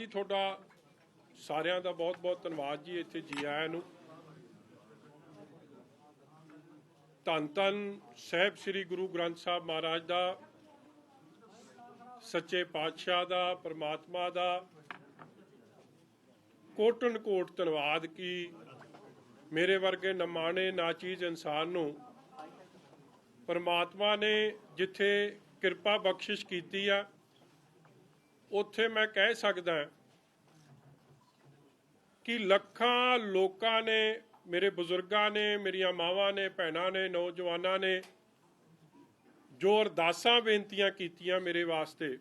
जी थोड़ा सारिਆਂ ਦਾ बहुत बहुत ਧੰਨਵਾਦ जी। ਇੱਥੇ जी आया ਨੂੰ ਧੰਨ ਧੰਨ ਸਾਹਿਬ ਸ੍ਰੀ ਗੁਰੂ ਗ੍ਰੰਥ ਸਾਹਿਬ ਮਹਾਰਾਜ ਦਾ, ਸੱਚੇ ਪਾਤਸ਼ਾਹ ਦਾ, परमात्मा ਦਾ कोटन कोट धन्नवाद कि मेरे वर्गे नमाणे नाचीज इंसान नूं परमात्मा ने जिथे किरपा बख्शिश कीती आ उत्थे मैं कह सकदा कि लखां लोकां ने, मेरे बुजुर्गां ने, मेरियां मावां ने, भैणां ने, नौजवानां ने जो अरदासां बेनतियां कीतियां मेरे वास्ते,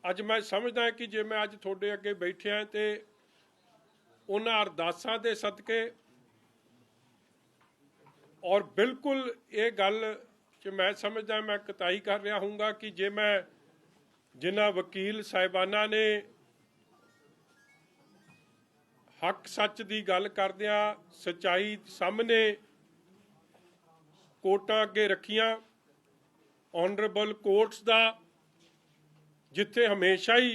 अज मैं समझदा कि जे मैं अज तुहाडे अगे बैठिया तो उन्हां अरदासां दे सदके और बिल्कुल ये गल कि मैं समझदा मैं कताई कर रहा हूँगा कि जे मैं जिन्हां वकील साहिबाना ने हक सच की गल करदियां सच्चाई सामने कोर्टां अगे रखियां, ऑनरेबल कोर्ट्स दा जिथे हमेशा ही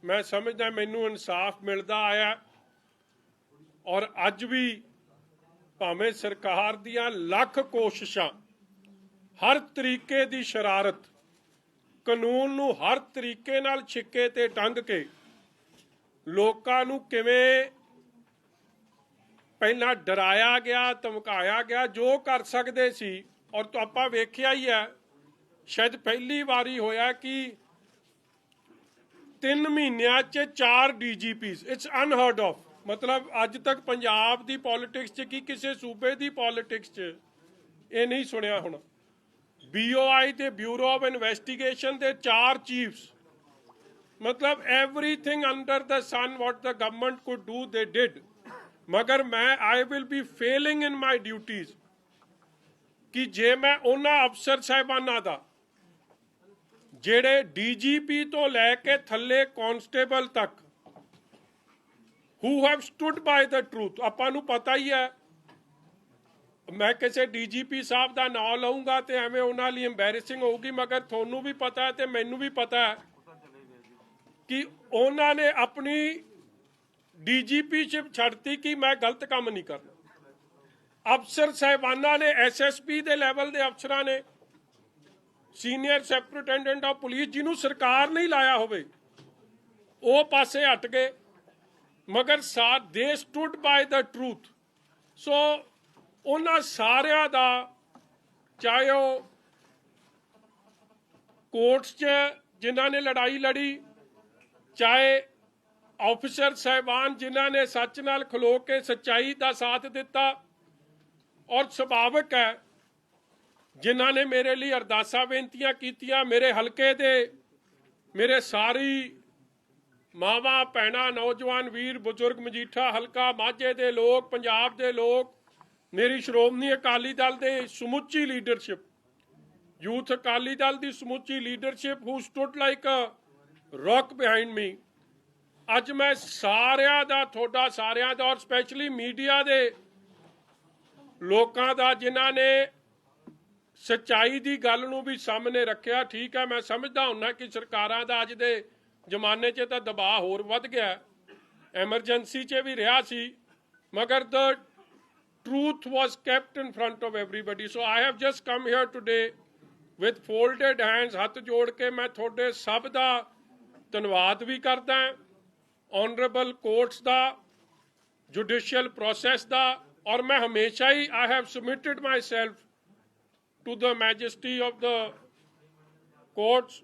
मैं समझदा मैनू इंसाफ मिलता आया और अज भी भावें सरकार दियां लख कोशिशां, हर तरीके की शरारत, कानून नू हर तरीके नाल छिक्के ते टंग के लोकां नू किवें पहला डराया गया, धमकाया गया, जो कर सकते सी। और तो आपां वेखिया ही है, शायद पहली बारी होया कि 3 महीनों च 4 DGPs, इट्स अनहर्ड ऑफ। मतलब अज तक पंजाब की पॉलिटिक्स च कि किसी सूबे की पॉलिटिक्स च ये नहीं सुनिया होना। BOI ते ब्यूरो ऑफ इन्वेस्टिगेशन के 4 चीफ्स, मतलब everything under the sun what the government could do they did. मगर मैं I will be failing in my duties कि जे मैं उन्हां अफसर साहिबाना दा जेड़े DGP तो लैके थले कॉन्स्टेबल तक who have stood by the truth, आपां नूं पता ही है। मैं किसी DGP साहब का नाम लऊँगा तो एवें उन्हां लई एम्बैरेसिंग होगी, मगर थोनू भी पता है तो मैनू भी पता है कि उन्होंने अपनी DGPशिप छड्डती कि मैं गलत काम नहीं करना। अफसर साहिबाना ने, SSP के लैवल के अफसरां ने, सीनियर सुपरिटेंडेंट ऑफ पुलिस जिन्हों सरकार नहीं लाया होवे वो पासे हट गए, मगर they stood by the truth. सो उन्हां सारियां दा, चाहे वो कोर्ट्स च जिन्हां ने लड़ाई लड़ी, चाहे ऑफिसर साहिबान जिन्हां ने सच नाल खलो के सच्चाई का साथ दिता, और सुभाविक है जिन्हां ने मेरे लिए अरदासां बेनतियां कीतियां, मेरे हलके दे मेरे सारी मावां भैणां, नौजवान वीर बुजुर्ग, मजीठा हलका माझे दे लोग, पंजाब दे लोग, मेरी श्रोमणी अकाली दल दे समुची लीडरशिप, यूथ अकाली दल की समुची leadership who stood like a rock behind me. अज मैं सारियां दा, थोड़ा सारियां दा, और स्पैशली मीडिया दे लोकां दा जिन्हां ने सच्चाई की गल नूं भी सामने रखिया। ठीक है, मैं समझदा हुन्ना कि सरकारां दा अज दे जमाने च तां दबाव होर वध गया, एमरजेंसी च भी रहा सी, मगर the truth was kept in front of everybody. So I have just come here today with folded hands, हथ जोड़ के मैं थोड़े सब दा धन्नवाद भी करदा, ऑनरेबल कोर्ट्स दा, जुडिशियल प्रोसैस दा, और मैं हमेशा ही I have submitted myself to the majesty of the courts,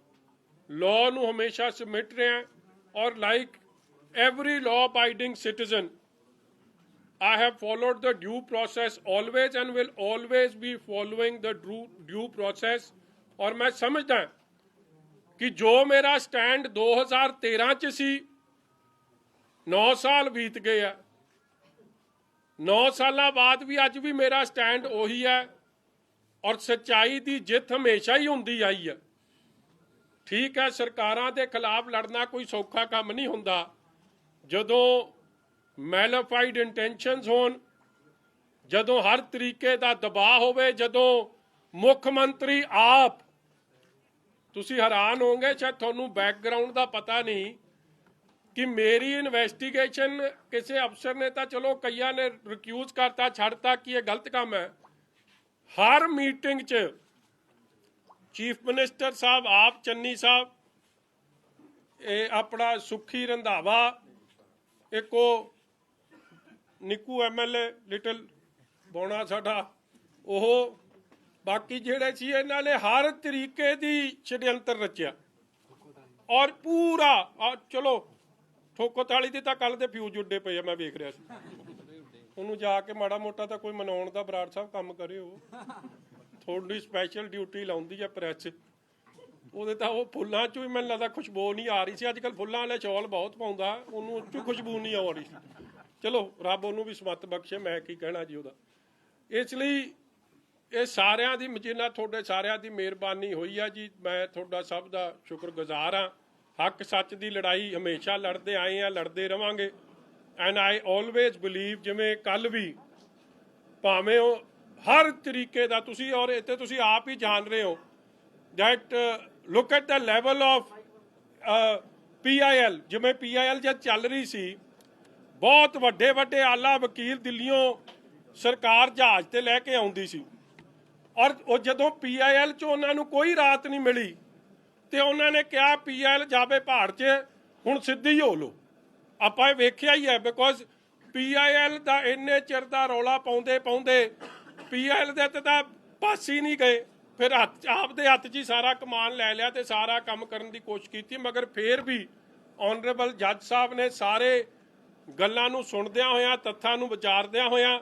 law नूं हमेशा सबमिट रहा, और like every law abiding citizen I have followed the due process always and will always be following the due process। और मैं समझदा कि जो मेरा स्टैंड 2013 च सी, 9 साल बीत गए हैं, 9 साल बाद भी अज भी मेरा स्टैंड उही है, और सच्चाई की जित हमेशा ही होंदी आई है। ठीक है, सरकारां दे खिलाफ लड़ना कोई सौखा काम नहीं हुंदा, जदों मैलाफाइड इंटेंशनस होन, जदों हर तरीके का दबाव होवे, जदों मुख्यमंत्री आप ਤੁਸੀਂ ਹੈਰਾਨ ਹੋਵੋਗੇ, ਸ਼ਾਇਦ ਤੁਹਾਨੂੰ ਬੈਕਗਰਾਉਂਡ ਦਾ ਪਤਾ ਨਹੀਂ ਕਿ ਮੇਰੀ ਇਨਵੈਸਟੀਗੇਸ਼ਨ ਕਿਸੇ ਅਫਸਰ ਨੇ ਤਾਂ ਚਲੋ ਕਈਆਂ ਨੇ ਰਿਕਿਊਜ਼ ਕਰਤਾ, ਛੱਡਤਾ ਕਿ ਇਹ ਗਲਤ ਕੰਮ ਹੈ। ਹਰ ਮੀਟਿੰਗ 'ਚ ਚੀਫ ਮਿਨਿਸਟਰ ਸਾਹਿਬ ਆਪ, ਚੰਨੀ ਸਾਹਿਬ, ਇਹ ਆਪਣਾ ਸੁਖੀ ਰੰਧਾਵਾ, ਇੱਕ ਉਹ ਨਿੱਕੂ ਐਮਐਲਏ ਲਿਟਲ ਬੋਣਾ ਸਾਡਾ, ਉਹ ਬਾਕੀ ਜਿਹੜੇ ਸੀ, ਇਹਨਾਂ ਨੇ ਹਰ ਤਰੀਕੇ ਦੀ ਛੜਯੰਤਰ ਰਚਿਆ ਔਰ ਪੂਰਾ ਚਲੋ ਠੋਕੋ ਤਾਲੀ ਦੀ ਤਾਂ ਕੱਲ ਦੇ ਫਿਊਜ਼ ਉੱਡੇ ਪਏ ਆ, ਮੈਂ ਵੇਖ ਰਿਹਾ ਸੀ ਉਹਨੂੰ। ਜਾ ਕੇ ਮਾੜਾ ਮੋਟਾ ਤਾਂ ਕੋਈ ਮਨਾਉਣ ਦਾ ਬਰਾੜ ਸਾਹਿਬ ਕੰਮ ਕਰਿਓ, ਥੋੜੀ ਸਪੈਸ਼ਲ ਡਿਊਟੀ ਲਾਉਂਦੀ ਆ ਪ੍ਰੈਸ, ਉਹਦੇ ਤਾਂ ਉਹ ਫੁੱਲਾਂ 'ਚੋਂ ਹੀ ਮੈਨੂੰ ਲੱਗਦਾ ਖੁਸ਼ਬੂ ਨਹੀਂ ਆ ਰਹੀ ਸੀ। ਅੱਜ ਕੱਲ੍ਹ ਫੁੱਲਾਂ ਵਾਲੇ ਚੌਲ ਬਹੁਤ ਪਾਉਂਦਾ, ਉਹਨੂੰ ਉਹ 'ਚੋਂ ਖੁਸ਼ਬੂ ਨਹੀਂ ਆ ਰਹੀ ਸੀ। ਚਲੋ ਰੱਬ ਉਹਨੂੰ ਵੀ ਸਮੱਤ ਬਖਸ਼ੇ, ਮੈਂ ਕੀ ਕਹਿਣਾ ਜੀ ਉਹਦਾ। ਇਸ ਲਈ ਇਹ ਸਾਰਿਆਂ ਦੀ, ਜਿੰਨਾ ਤੁਹਾਡੇ ਸਾਰਿਆਂ ਦੀ ਮਿਹਰਬਾਨੀ ਹੋਈ ਆ ਜੀ, ਮੈਂ ਤੁਹਾਡਾ ਸਭ ਦਾ ਸ਼ੁਕਰਗੁਜ਼ਾਰ ਹਾਂ। ਹੱਕ ਸੱਚ ਦੀ ਲੜਾਈ ਹਮੇਸ਼ਾ ਲੜਦੇ ਆਏ ਆ, ਲੜਦੇ ਰਵਾਂਗੇ। ਐਂਡ ਆਈ ਆਲਵੇਜ਼ ਬਿਲੀਵ, ਜਿਵੇਂ ਕੱਲ ਵੀ ਭਾਵੇਂ ਉਹ ਹਰ ਤਰੀਕੇ ਦਾ ਤੁਸੀਂ, ਔਰ ਇੱਥੇ ਤੁਸੀਂ ਆਪ ਹੀ ਜਾਣ ਰਹੇ ਹੋ that look at the level of PIL, ਜਿਵੇਂ PIL ਜਦ ਚੱਲ ਰਹੀ ਸੀ, ਬਹੁਤ ਵੱਡੇ ਵੱਡੇ ਆਲਾ ਵਕੀਲ ਦਿੱਲੀੋਂ ਸਰਕਾਰ ਜਹਾਜ਼ ਤੇ ਲੈ ਕੇ ਆਉਂਦੀ ਸੀ, ਔਰ ਉਹ ਜਦੋਂ PIL 'ਚ ਉਹਨਾਂ ਨੂੰ ਕੋਈ ਰਾਹਤ ਨਹੀਂ ਮਿਲੀ ਤੇ ਉਹਨਾਂ ਨੇ ਕਿਹਾ PIL ਜਾਵੇ ਪਹਾੜ 'ਚ, ਹੁਣ ਸਿੱਧੀ ਹੋ ਲਓ। ਆਪਾਂ ਇਹ ਵੇਖਿਆ ਹੀ ਹੈ, ਬਿਕੋਜ਼ PIL ਦਾ ਇੰਨੇ ਚਿਰ ਦਾ ਰੌਲਾ ਪਾਉਂਦੇ ਪਾਉਂਦੇ PIL ਦੇ ਤਾਂ ਪਾਸ ਹੀ ਨਹੀਂ ਗਏ। ਫਿਰ ਆਪਦੇ ਹੱਥ 'ਚ ਹੀ ਸਾਰਾ ਕਮਾਨ ਲੈ ਲਿਆ ਤੇ ਸਾਰਾ ਕੰਮ ਕਰਨ ਦੀ ਕੋਸ਼ਿਸ਼ ਕੀਤੀ, ਮਗਰ ਫਿਰ ਵੀ ਆਨਰੇਬਲ ਜੱਜ ਸਾਹਿਬ ਨੇ ਸਾਰੇ ਗੱਲਾਂ ਨੂੰ ਸੁਣਦਿਆਂ ਹੋਇਆਂ, ਤੱਥਾਂ ਨੂੰ ਵਿਚਾਰਦਿਆਂ ਹੋਇਆਂ,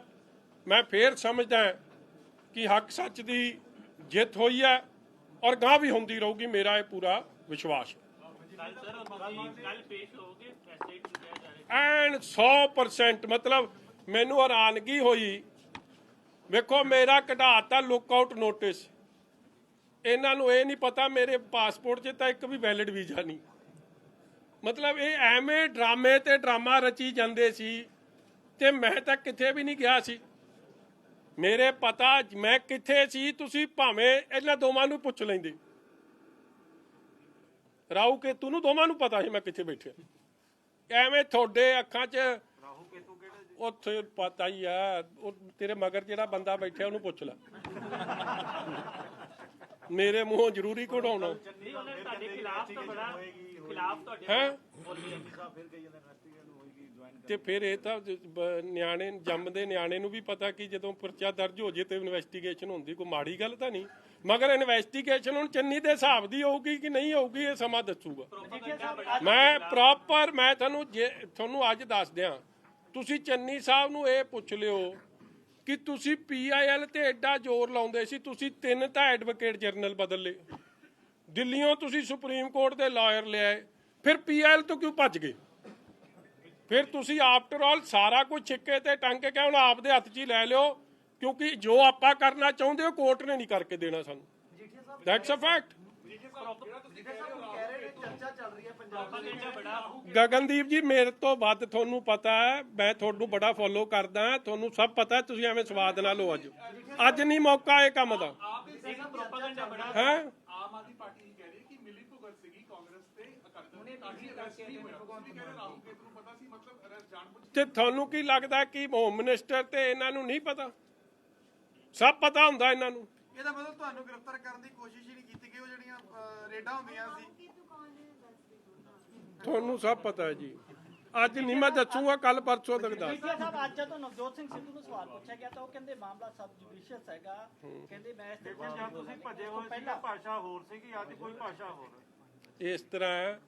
ਮੈਂ ਫਿਰ ਸਮਝਦਾ ਕਿ ਹੱਕ ਸੱਚ ਦੀ ਜਿੱਤ ਹੋਈ ਹੈ ਔਰ ਗਾਂ ਵੀ ਹੁੰਦੀ ਰਹੂਗੀ, ਮੇਰਾ ਇਹ ਪੂਰਾ ਵਿਸ਼ਵਾਸ ਹੈ। ਐਂਡ 100% ਮਤਲਬ ਮੈਨੂੰ ਹੈਰਾਨਗੀ ਹੋਈ, ਵੇਖੋ ਮੇਰਾ ਕਢਾਤਾ ਲੁੱਕ ਆਊਟ ਨੋਟਿਸ, ਇਹਨਾਂ ਨੂੰ ਇਹ ਨਹੀਂ ਪਤਾ ਮੇਰੇ ਪਾਸਪੋਰਟ 'ਚ ਤਾਂ ਇੱਕ ਵੀ ਵੈਲਿਡ ਵੀਜ਼ਾ ਨਹੀਂ। ਮਤਲਬ ਇਹ ਐਵੇਂ ਡਰਾਮੇ ਤੇ ਡਰਾਮਾ ਰਚੀ ਜਾਂਦੇ ਸੀ ਤੇ ਮੈਂ ਤਾਂ ਕਿਤੇ ਵੀ ਨਹੀਂ ਗਿਆ ਸੀ। ਮੇਰੇ ਪਤਾ ਮੈਂ ਕਿੱਥੇ ਸੀ, ਤੁਸੀਂ ਭਾਵੇਂ ਇਹਨਾਂ ਦੋਵਾਂ ਨੂੰ ਪੁੱਛ ਲੈਂਦੇ, ਰਾਹੂ ਕੇਤੂ ਨੂੰ, ਦੋਵਾਂ ਨੂੰ ਪਤਾ ਸੀ ਮੈਂ ਕਿੱਥੇ ਬੈਠਿਆ। ਐਵੇਂ ਤੁਹਾਡੇ ਅੱਖਾਂ 'ਚ ਉੱਥੇ ਪਤਾ ਹੀ ਆ, ਉਹ ਤੇਰੇ ਮਗਰ ਜਿਹੜਾ ਬੰਦਾ ਬੈਠਿਆ ਉਹਨੂੰ ਪੁੱਛ ਲੈ, ਮੇਰੇ ਮੂੰਹੋਂ ਜ਼ਰੂਰੀ ਕਢਾਉਣਾ ਹੈ। ਤੇ ਫਿਰ ਇਹ ਤਾਂ ਨਿਆਣੇ ਜੰਮਦੇ ਨਿਆਣੇ ਨੂੰ ਵੀ ਪਤਾ ਕਿ ਜਦੋਂ ਪਰਚਾ ਦਰਜ ਹੋ ਜੇ ਤੇ ਇਨਵੈਸਟੀਗੇਸ਼ਨ ਹੁੰਦੀ, ਕੋਈ ਮਾੜੀ ਗੱਲ ਤਾਂ ਨਹੀਂ। ਮਗਰ ਇਨਵੈਸਟੀਗੇਸ਼ਨ ਹੁਣ ਚੰਨੀ ਦੇ ਹਿਸਾਬ ਦੀ ਹੋਊਗੀ ਕਿ ਨਹੀਂ ਹੋਊਗੀ, ਇਹ ਸਮਾਂ ਦੱਸੂਗਾ। ਮੈਂ ਤੁਹਾਨੂੰ ਅੱਜ ਦੱਸ ਦਿਆਂ, ਤੁਸੀਂ ਚੰਨੀ ਸਾਹਿਬ ਨੂੰ ਇਹ ਪੁੱਛ ਲਿਓ ਕਿ ਤੁਸੀਂ PIL ਤੇ ਐਡਾ ਜ਼ੋਰ ਲਾਉਂਦੇ ਸੀ, ਤੁਸੀਂ 3 ਤਾਂ ਐਡਵੋਕੇਟ ਜਨਰਲ ਬਦਲ ਲਏ, ਦਿੱਲੀੋਂ ਤੁਸੀਂ ਸੁਪਰੀਮ ਕੋਰਟ ਦੇ ਲਾਇਰ ਲਿਆਏ, ਫਿਰ PIL ਤੋਂ ਕਿਉਂ ਭੱਜ ਗਏ? ਫਿਰ ਤੁਸੀਂ ਆਫਟਰ ਆਲ ਸਾਰਾ ਕੁਝ ਛਿੱਕੇ ਤੇ ਟੰਗ ਕੇ ਹੁਣ ਆਪਦੇ ਹੱਥ 'ਚ ਹੀ ਲੈ ਲਿਓ, ਕਿਉਂਕਿ ਜੋ ਆਪਾਂ ਕਰਨਾ ਚਾਹੁੰਦੇ ਹੋ ਕੋਰਟ ਨੇ ਨਹੀਂ ਕਰਕੇ ਦੇਣਾ ਸਾਨੂੰ। That's a fact. ਗਗਨਦੀਪ ਜੀ, ਮੇਰੇ ਤੋਂ ਵੱਧ ਤੁਹਾਨੂੰ ਪਤਾ ਹੈ, ਮੈਂ ਤੁਹਾਨੂੰ ਬੜਾ ਫੋਲੋ ਕਰਦਾ, ਤੁਹਾਨੂੰ ਸਭ ਪਤਾ, ਤੁਸੀਂ ਐਵੇਂ ਸਵਾਦ ਨਾ ਲਓ। ਅੱਜ ਨਹੀਂ ਮੌਕਾ ਇਹ ਕੰਮ ਦਾ ਹੈ। ਤੇ ਤੁਹਾਨੂੰ ਕੀ ਲੱਗਦਾ ਕਿ ਹੋਮ ਮਿਨਿਸਟਰ ਤੇ ਇਹਨਾਂ ਨੂੰ ਨਹੀਂ ਪਤਾ? ਸਭ ਪਤਾ ਹੁੰਦਾ ਇਹਨਾਂ ਨੂੰ। ਇਹਦਾ ਮਤਲਬ ਤੁਹਾਨੂੰ ਗ੍ਰਿਫਤਾਰ ਕਰਨ ਦੀ ਕੋਸ਼ਿਸ਼ ਹੀ ਨਹੀਂ ਕੀਤੀ ਗਈ, ਉਹ ਜਿਹੜੀਆਂ ਰੇਡਾਂ ਹੁੰਦੀਆਂ ਸੀ ਤੁਹਾਨੂੰ ਸਭ ਪਤਾ ਹੈ ਜੀ। ਅੱਜ ਨਹੀਂ ਮੈਂ ਦੱਸੂਗਾ, ਕੱਲ ਪਰਸੋਂ ਤੱਕ ਦੱਸ। ਸਾਹਿਬ ਅੱਜ ਜਦੋਂ ਨਵਜੋਤ ਸਿੰਘ ਸਿੱਧੂ ਨੂੰ ਸਵਾਲ ਪੁੱਛਿਆ ਗਿਆ ਤਾਂ ਉਹ ਕਹਿੰਦੇ ਮਾਮਲਾ ਸਬ ਜੁਡੀਸ਼ੀਅਸ ਹੈਗਾ, ਕਹਿੰਦੇ ਮੈਂ ਇਸ ਤੇ ਜਦ ਤੁਸੀਂ ਭੱਜੇ ਹੋਏ ਸੀ ਤਾਂ ਭਾਸ਼ਾ ਹੋਰ ਸੀਗੀ, ਅੱਜ ਕੋਈ ਭਾਸ਼ਾ ਹੋਰ। ਇਸ ਤਰ੍ਹਾਂ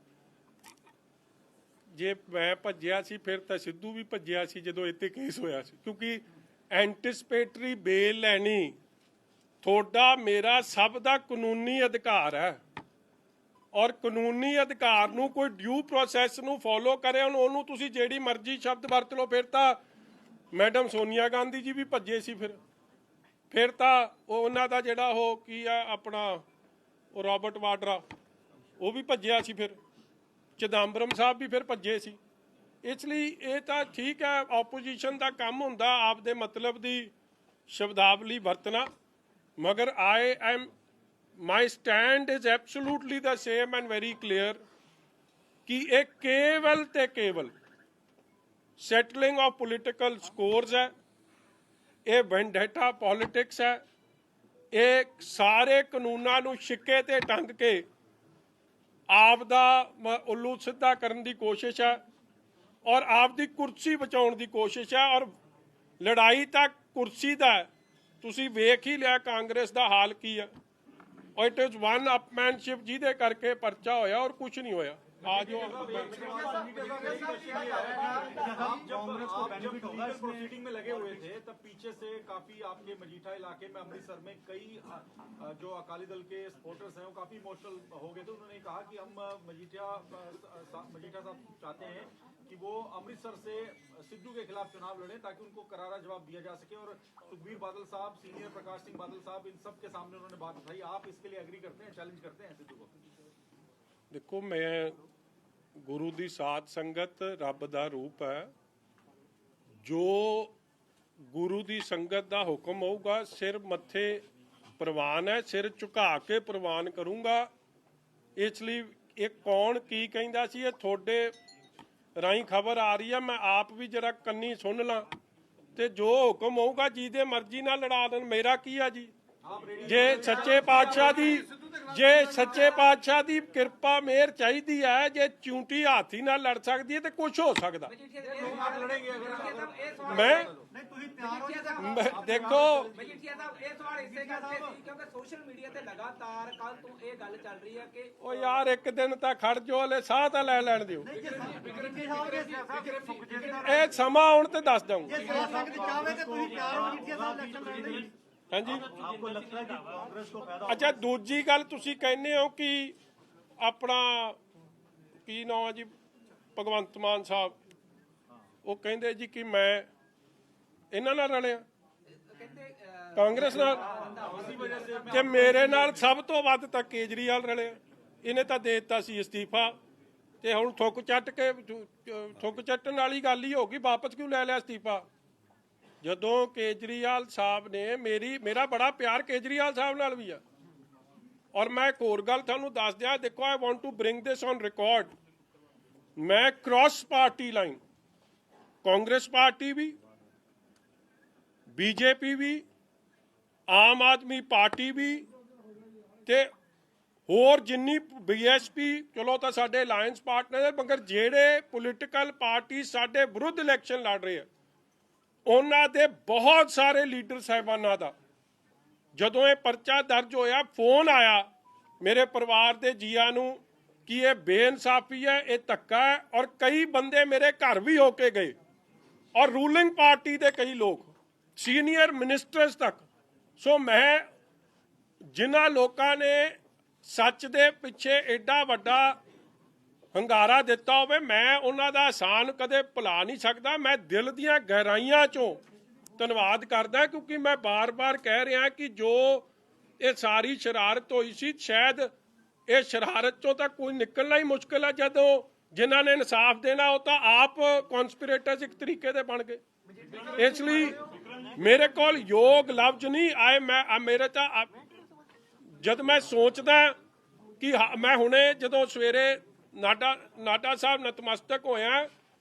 ਜੇ ਮੈਂ ਭੱਜਿਆ ਸੀ ਫਿਰ ਤਾਂ ਸਿੱਧੂ ਵੀ ਭੱਜਿਆ ਸੀ ਜਦੋਂ ਇੱਥੇ ਕੇਸ ਹੋਇਆ ਸੀ, ਕਿਉਂਕਿ ਐਂਟੀਸਪੇਟਰੀ ਬੇਲ ਲੈਣੀ ਤੁਹਾਡਾ ਮੇਰਾ ਸਭ ਦਾ ਕਾਨੂੰਨੀ ਅਧਿਕਾਰ ਹੈ, ਔਰ ਕਾਨੂੰਨੀ ਅਧਿਕਾਰ ਨੂੰ ਕੋਈ ਡਿਊ ਪ੍ਰੋਸੈਸ ਨੂੰ ਫੋਲੋ ਕਰੇ। ਉਹਨੂੰ ਤੁਸੀਂ ਜਿਹੜੀ ਮਰਜ਼ੀ ਸ਼ਬਦ ਵਰਤ ਲਓ। ਫਿਰ ਤਾਂ ਮੈਡਮ ਸੋਨੀਆ ਗਾਂਧੀ ਜੀ ਵੀ ਭੱਜੇ ਸੀ, ਫਿਰ ਤਾਂ ਉਹਨਾਂ ਦਾ ਜਿਹੜਾ ਉਹ ਕੀ ਆ ਆਪਣਾ ਉਹ ਰਾਬਰਟ ਵਾਡਰਾ ਉਹ ਵੀ ਭੱਜਿਆ ਸੀ, ਫਿਰ ਚਿਦੰਬਰਮ ਸਾਹਿਬ ਵੀ ਫਿਰ ਭੱਜੇ ਸੀ। ਇਸ ਲਈ ਇਹ ਤਾਂ ਠੀਕ ਹੈ, ਆਪੋਜੀਸ਼ਨ ਦਾ ਕੰਮ ਹੁੰਦਾ ਆਪਦੇ ਮਤਲਬ ਦੀ ਸ਼ਬਦਾਵਲੀ ਵਰਤਣਾ, ਮਗਰ I am my stand is absolutely the same and very clear ਕਿ ਇਹ ਕੇਵਲ ਤੇ ਕੇਵਲ ਸੈਟਲਿੰਗ ਆਫ ਪੋਲੀਟੀਕਲ ਸਕੋਰਸ ਹੈ, ਇਹ ਵੈਂਡੇਟਾ ਪੋਲਿਟਿਕਸ ਹੈ, ਇਹ ਸਾਰੇ ਕਾਨੂੰਨਾਂ ਨੂੰ ਛਿੱਕੇ ਤੇ ਟੰਗ ਕੇ ਆਪ ਦਾ ਉੱਲੂ ਸਿੱਧਾ ਕਰਨ ਦੀ ਕੋਸ਼ਿਸ਼ ਹੈ ਔਰ ਆਪ ਦੀ ਕੁਰਸੀ ਬਚਾਉਣ ਦੀ ਕੋਸ਼ਿਸ਼ ਹੈ। ਔਰ ਲੜਾਈ ਤਾਂ ਕੁਰਸੀ ਦਾ ਹੈ। ਤੁਸੀਂ ਵੇਖ ਹੀ ਲਿਆ ਕਾਂਗਰਸ ਦਾ ਹਾਲ ਕੀ ਹੈ। ਔਰ ਇਟ ਇਜ਼ ਵਨ ਅਪਮੈਨਸ਼ਿਪ ਜਿਹਦੇ ਕਰਕੇ ਪਰਚਾ ਹੋਇਆ ਔਰ कुछ नहीं होया। आज प्रोसीडिंग में लगे हुए थे तब पीछे से काफी आपके मजीठा इलाके में अमृतसर में कई जो अकाली दल के सपोर्टर्स हैं वो काफी इमोशनल हो गए थे। उन्होंने कहा कि हम मजीठा साहब चाहते हैं कि वो अमृतसर से सिद्धू के खिलाफ चुनाव लड़े ताकि उनको करारा जवाब दिया जा सके। और सुखबीर बादल साहब, सीनियर प्रकाश सिंह बादल साहब, इन सब के सामने उन्होंने बात उठाई। आप इसके लिए एग्री करते हैं, चैलेंज करते हैं सिद्धू को? देखो, मैं गुरु दी साध संगत रब दा रूप है। जो गुरु दी संगत दा हुक्म होगा सिर मत्थे प्रवान है, सिर झुका के प्रवान करूँगा। इसलिए ये कौन की कहंदा सी, ये थोड़े राही खबर आ रही है, मैं आप भी जरा कन्नी सुन ला ते जो हुक्म होगा जिहदे मर्जी नाल लड़ा देण, मेरा की है जी। जे सच्चे पातशाह दी किरपा मेहर चाहिदी है, जे चूंटी हाथी नाल लड़ सकदी है तो कुछ हो सकदा। मैं देखो सोशल मीडिया ते लगातार कल तो ये गल चल रही है कि ओ यार एक दिन तां खड़ जो, हले साह तां लै लैण दिओ। ਇਹ ਸਮਾਂ ਆਉਣ ਤੇ ਦੱਸ ਦਊਂ। ਹਾਂਜੀ, ਅੱਛਾ ਦੂਜੀ ਗੱਲ ਤੁਸੀਂ ਕਹਿੰਦੇ ਹੋ ਕਿ ਆਪਣਾ ਕੀ ਨਾਮ ਹੈ ਜੀ ਭਗਵੰਤ ਮਾਨ ਸਾਹਿਬ, ਉਹ ਕਹਿੰਦੇ ਜੀ ਕਿ ਮੈਂ ਇਹਨਾਂ ਨਾਲ ਰਲਿਆ ਕਾਂਗਰਸ ਨਾਲ, ਤੇ ਮੇਰੇ ਨਾਲ ਸਭ ਤੋਂ ਵੱਧ ਤਾਂ ਕੇਜਰੀਵਾਲ ਰਲਿਆ। ਇਹਨੇ ਤਾਂ ਦੇ ਦਿੱਤਾ ਸੀ ਅਸਤੀਫਾ ਤੇ ਹੁਣ ਥੁੱਕ ਚੱਟਣ ਵਾਲੀ ਗੱਲ ਹੀ ਹੋ ਗਈ, ਵਾਪਸ ਕਿਉਂ ਲੈ ਲਿਆ ਅਸਤੀਫਾ। ਜਦੋਂ ਕੇਜਰੀਵਾਲ ਸਾਹਿਬ ਨੇ ਮੇਰਾ ਬੜਾ ਪਿਆਰ ਕੇਜਰੀਵਾਲ ਸਾਹਿਬ ਨਾਲ ਵੀ ਆ। ਔਰ ਮੈਂ ਇੱਕ ਹੋਰ ਗੱਲ ਤੁਹਾਨੂੰ ਦੱਸ ਦਿਆਂ, ਦੇਖੋ I want to bring this on record, ਮੈਂ cross party line Congress party ਵੀ, ਬੀਜੇਪੀ ਵੀ, ਆਮ ਆਦਮੀ ਪਾਰਟੀ ਵੀ ਤੇ ਹੋਰ ਜਿੰਨੀ ਬੀਐਸਪੀ, ਚਲੋ ਤਾਂ ਸਾਡੇ ਅਲਾਇੰਸ ਪਾਰਟਨਰ ਹੈ, ਮਗਰ ਜਿਹੜੇ ਪੋਲੀਟੀਕਲ ਪਾਰਟੀ ਸਾਡੇ ਵਿਰੁੱਧ ਇਲੈਕਸ਼ਨ ਲੜ ਰਹੇ ਆ ਉਹਨਾਂ ਦੇ ਬਹੁਤ ਸਾਰੇ ਲੀਡਰ ਸਾਹਿਬਾਨਾਂ ਦਾ ਜਦੋਂ ਇਹ ਪਰਚਾ ਦਰਜ ਹੋਇਆ ਫੋਨ ਆਇਆ ਮੇਰੇ ਪਰਿਵਾਰ ਦੇ ਜੀਆਂ ਨੂੰ ਕਿ ਇਹ ਬੇਇਨਸਾਫੀ ਹੈ, ਇਹ ਧੱਕਾ ਹੈ। ਔਰ ਕਈ ਬੰਦੇ ਮੇਰੇ ਘਰ ਵੀ ਹੋ ਕੇ ਗਏ ਔਰ ਰੂਲਿੰਗ ਪਾਰਟੀ ਦੇ ਕਈ ਲੋਕ, ਸੀਨੀਅਰ ਮਿਨਿਸਟਰਸ ਤੱਕ। ਸੋ ਮੈਂ ਜਿਨ੍ਹਾਂ ਲੋਕਾਂ ਨੇ ਸੱਚ ਦੇ ਪਿੱਛੇ ਐਡਾ ਵੱਡਾ ਹੰਗਾਰਾ ਦਿੱਤਾ ਹੋਵੇ, ਮੈਂ ਉਹਨਾਂ ਦਾ ਅਹਿਸਾਨ ਕਦੇ ਭੁਲਾ ਨਹੀਂ ਸਕਦਾ। ਮੈਂ ਦਿਲ ਦੀਆਂ ਗਹਿਰਾਈਆਂ ਚੋਂ ਧੰਨਵਾਦ ਕਰਦਾ, ਕਿਉਂਕਿ ਮੈਂ ਬਾਰ-ਬਾਰ ਕਹਿ ਰਿਹਾ ਕਿ ਜੋ ਇਹ ਸਾਰੀ ਸ਼ਰਾਰਤ ਹੋਈ ਸੀ, ਸ਼ਾਇਦ ਇਹ ਸ਼ਰਾਰਤ ਚੋਂ ਤਾਂ ਕੋਈ ਨਿਕਲਣਾ ਹੀ ਮੁਸ਼ਕਿਲ ਹੈ। ਜਦੋਂ ਜਿਨ੍ਹਾਂ ਨੇ ਇਨਸਾਫ ਦੇਣਾ ਉਹ ਤਾਂ ਆਪ ਕਨਸਪੀਰੇਟਰਸ ਇੱਕ ਤਰੀਕੇ ਦੇ ਬਣ ਗਏ। ਇਸ ਲਈ ਮੇਰੇ ਕੋਲ ਯੋਗ ਲਫ਼ਜ਼ ਨਹੀਂ ਮੇਰੇ ਤਾਂ ਜਦ ਮੈਂ ਸੋਚਦਾ ਕਿ ਮੈਂ ਹੁਣੇ ਜਦੋਂ ਸਵੇਰੇ ਨਾਡਾ ਸਾਹਿਬ ਨਤਮਸਤਕ ਹੋਇਆ,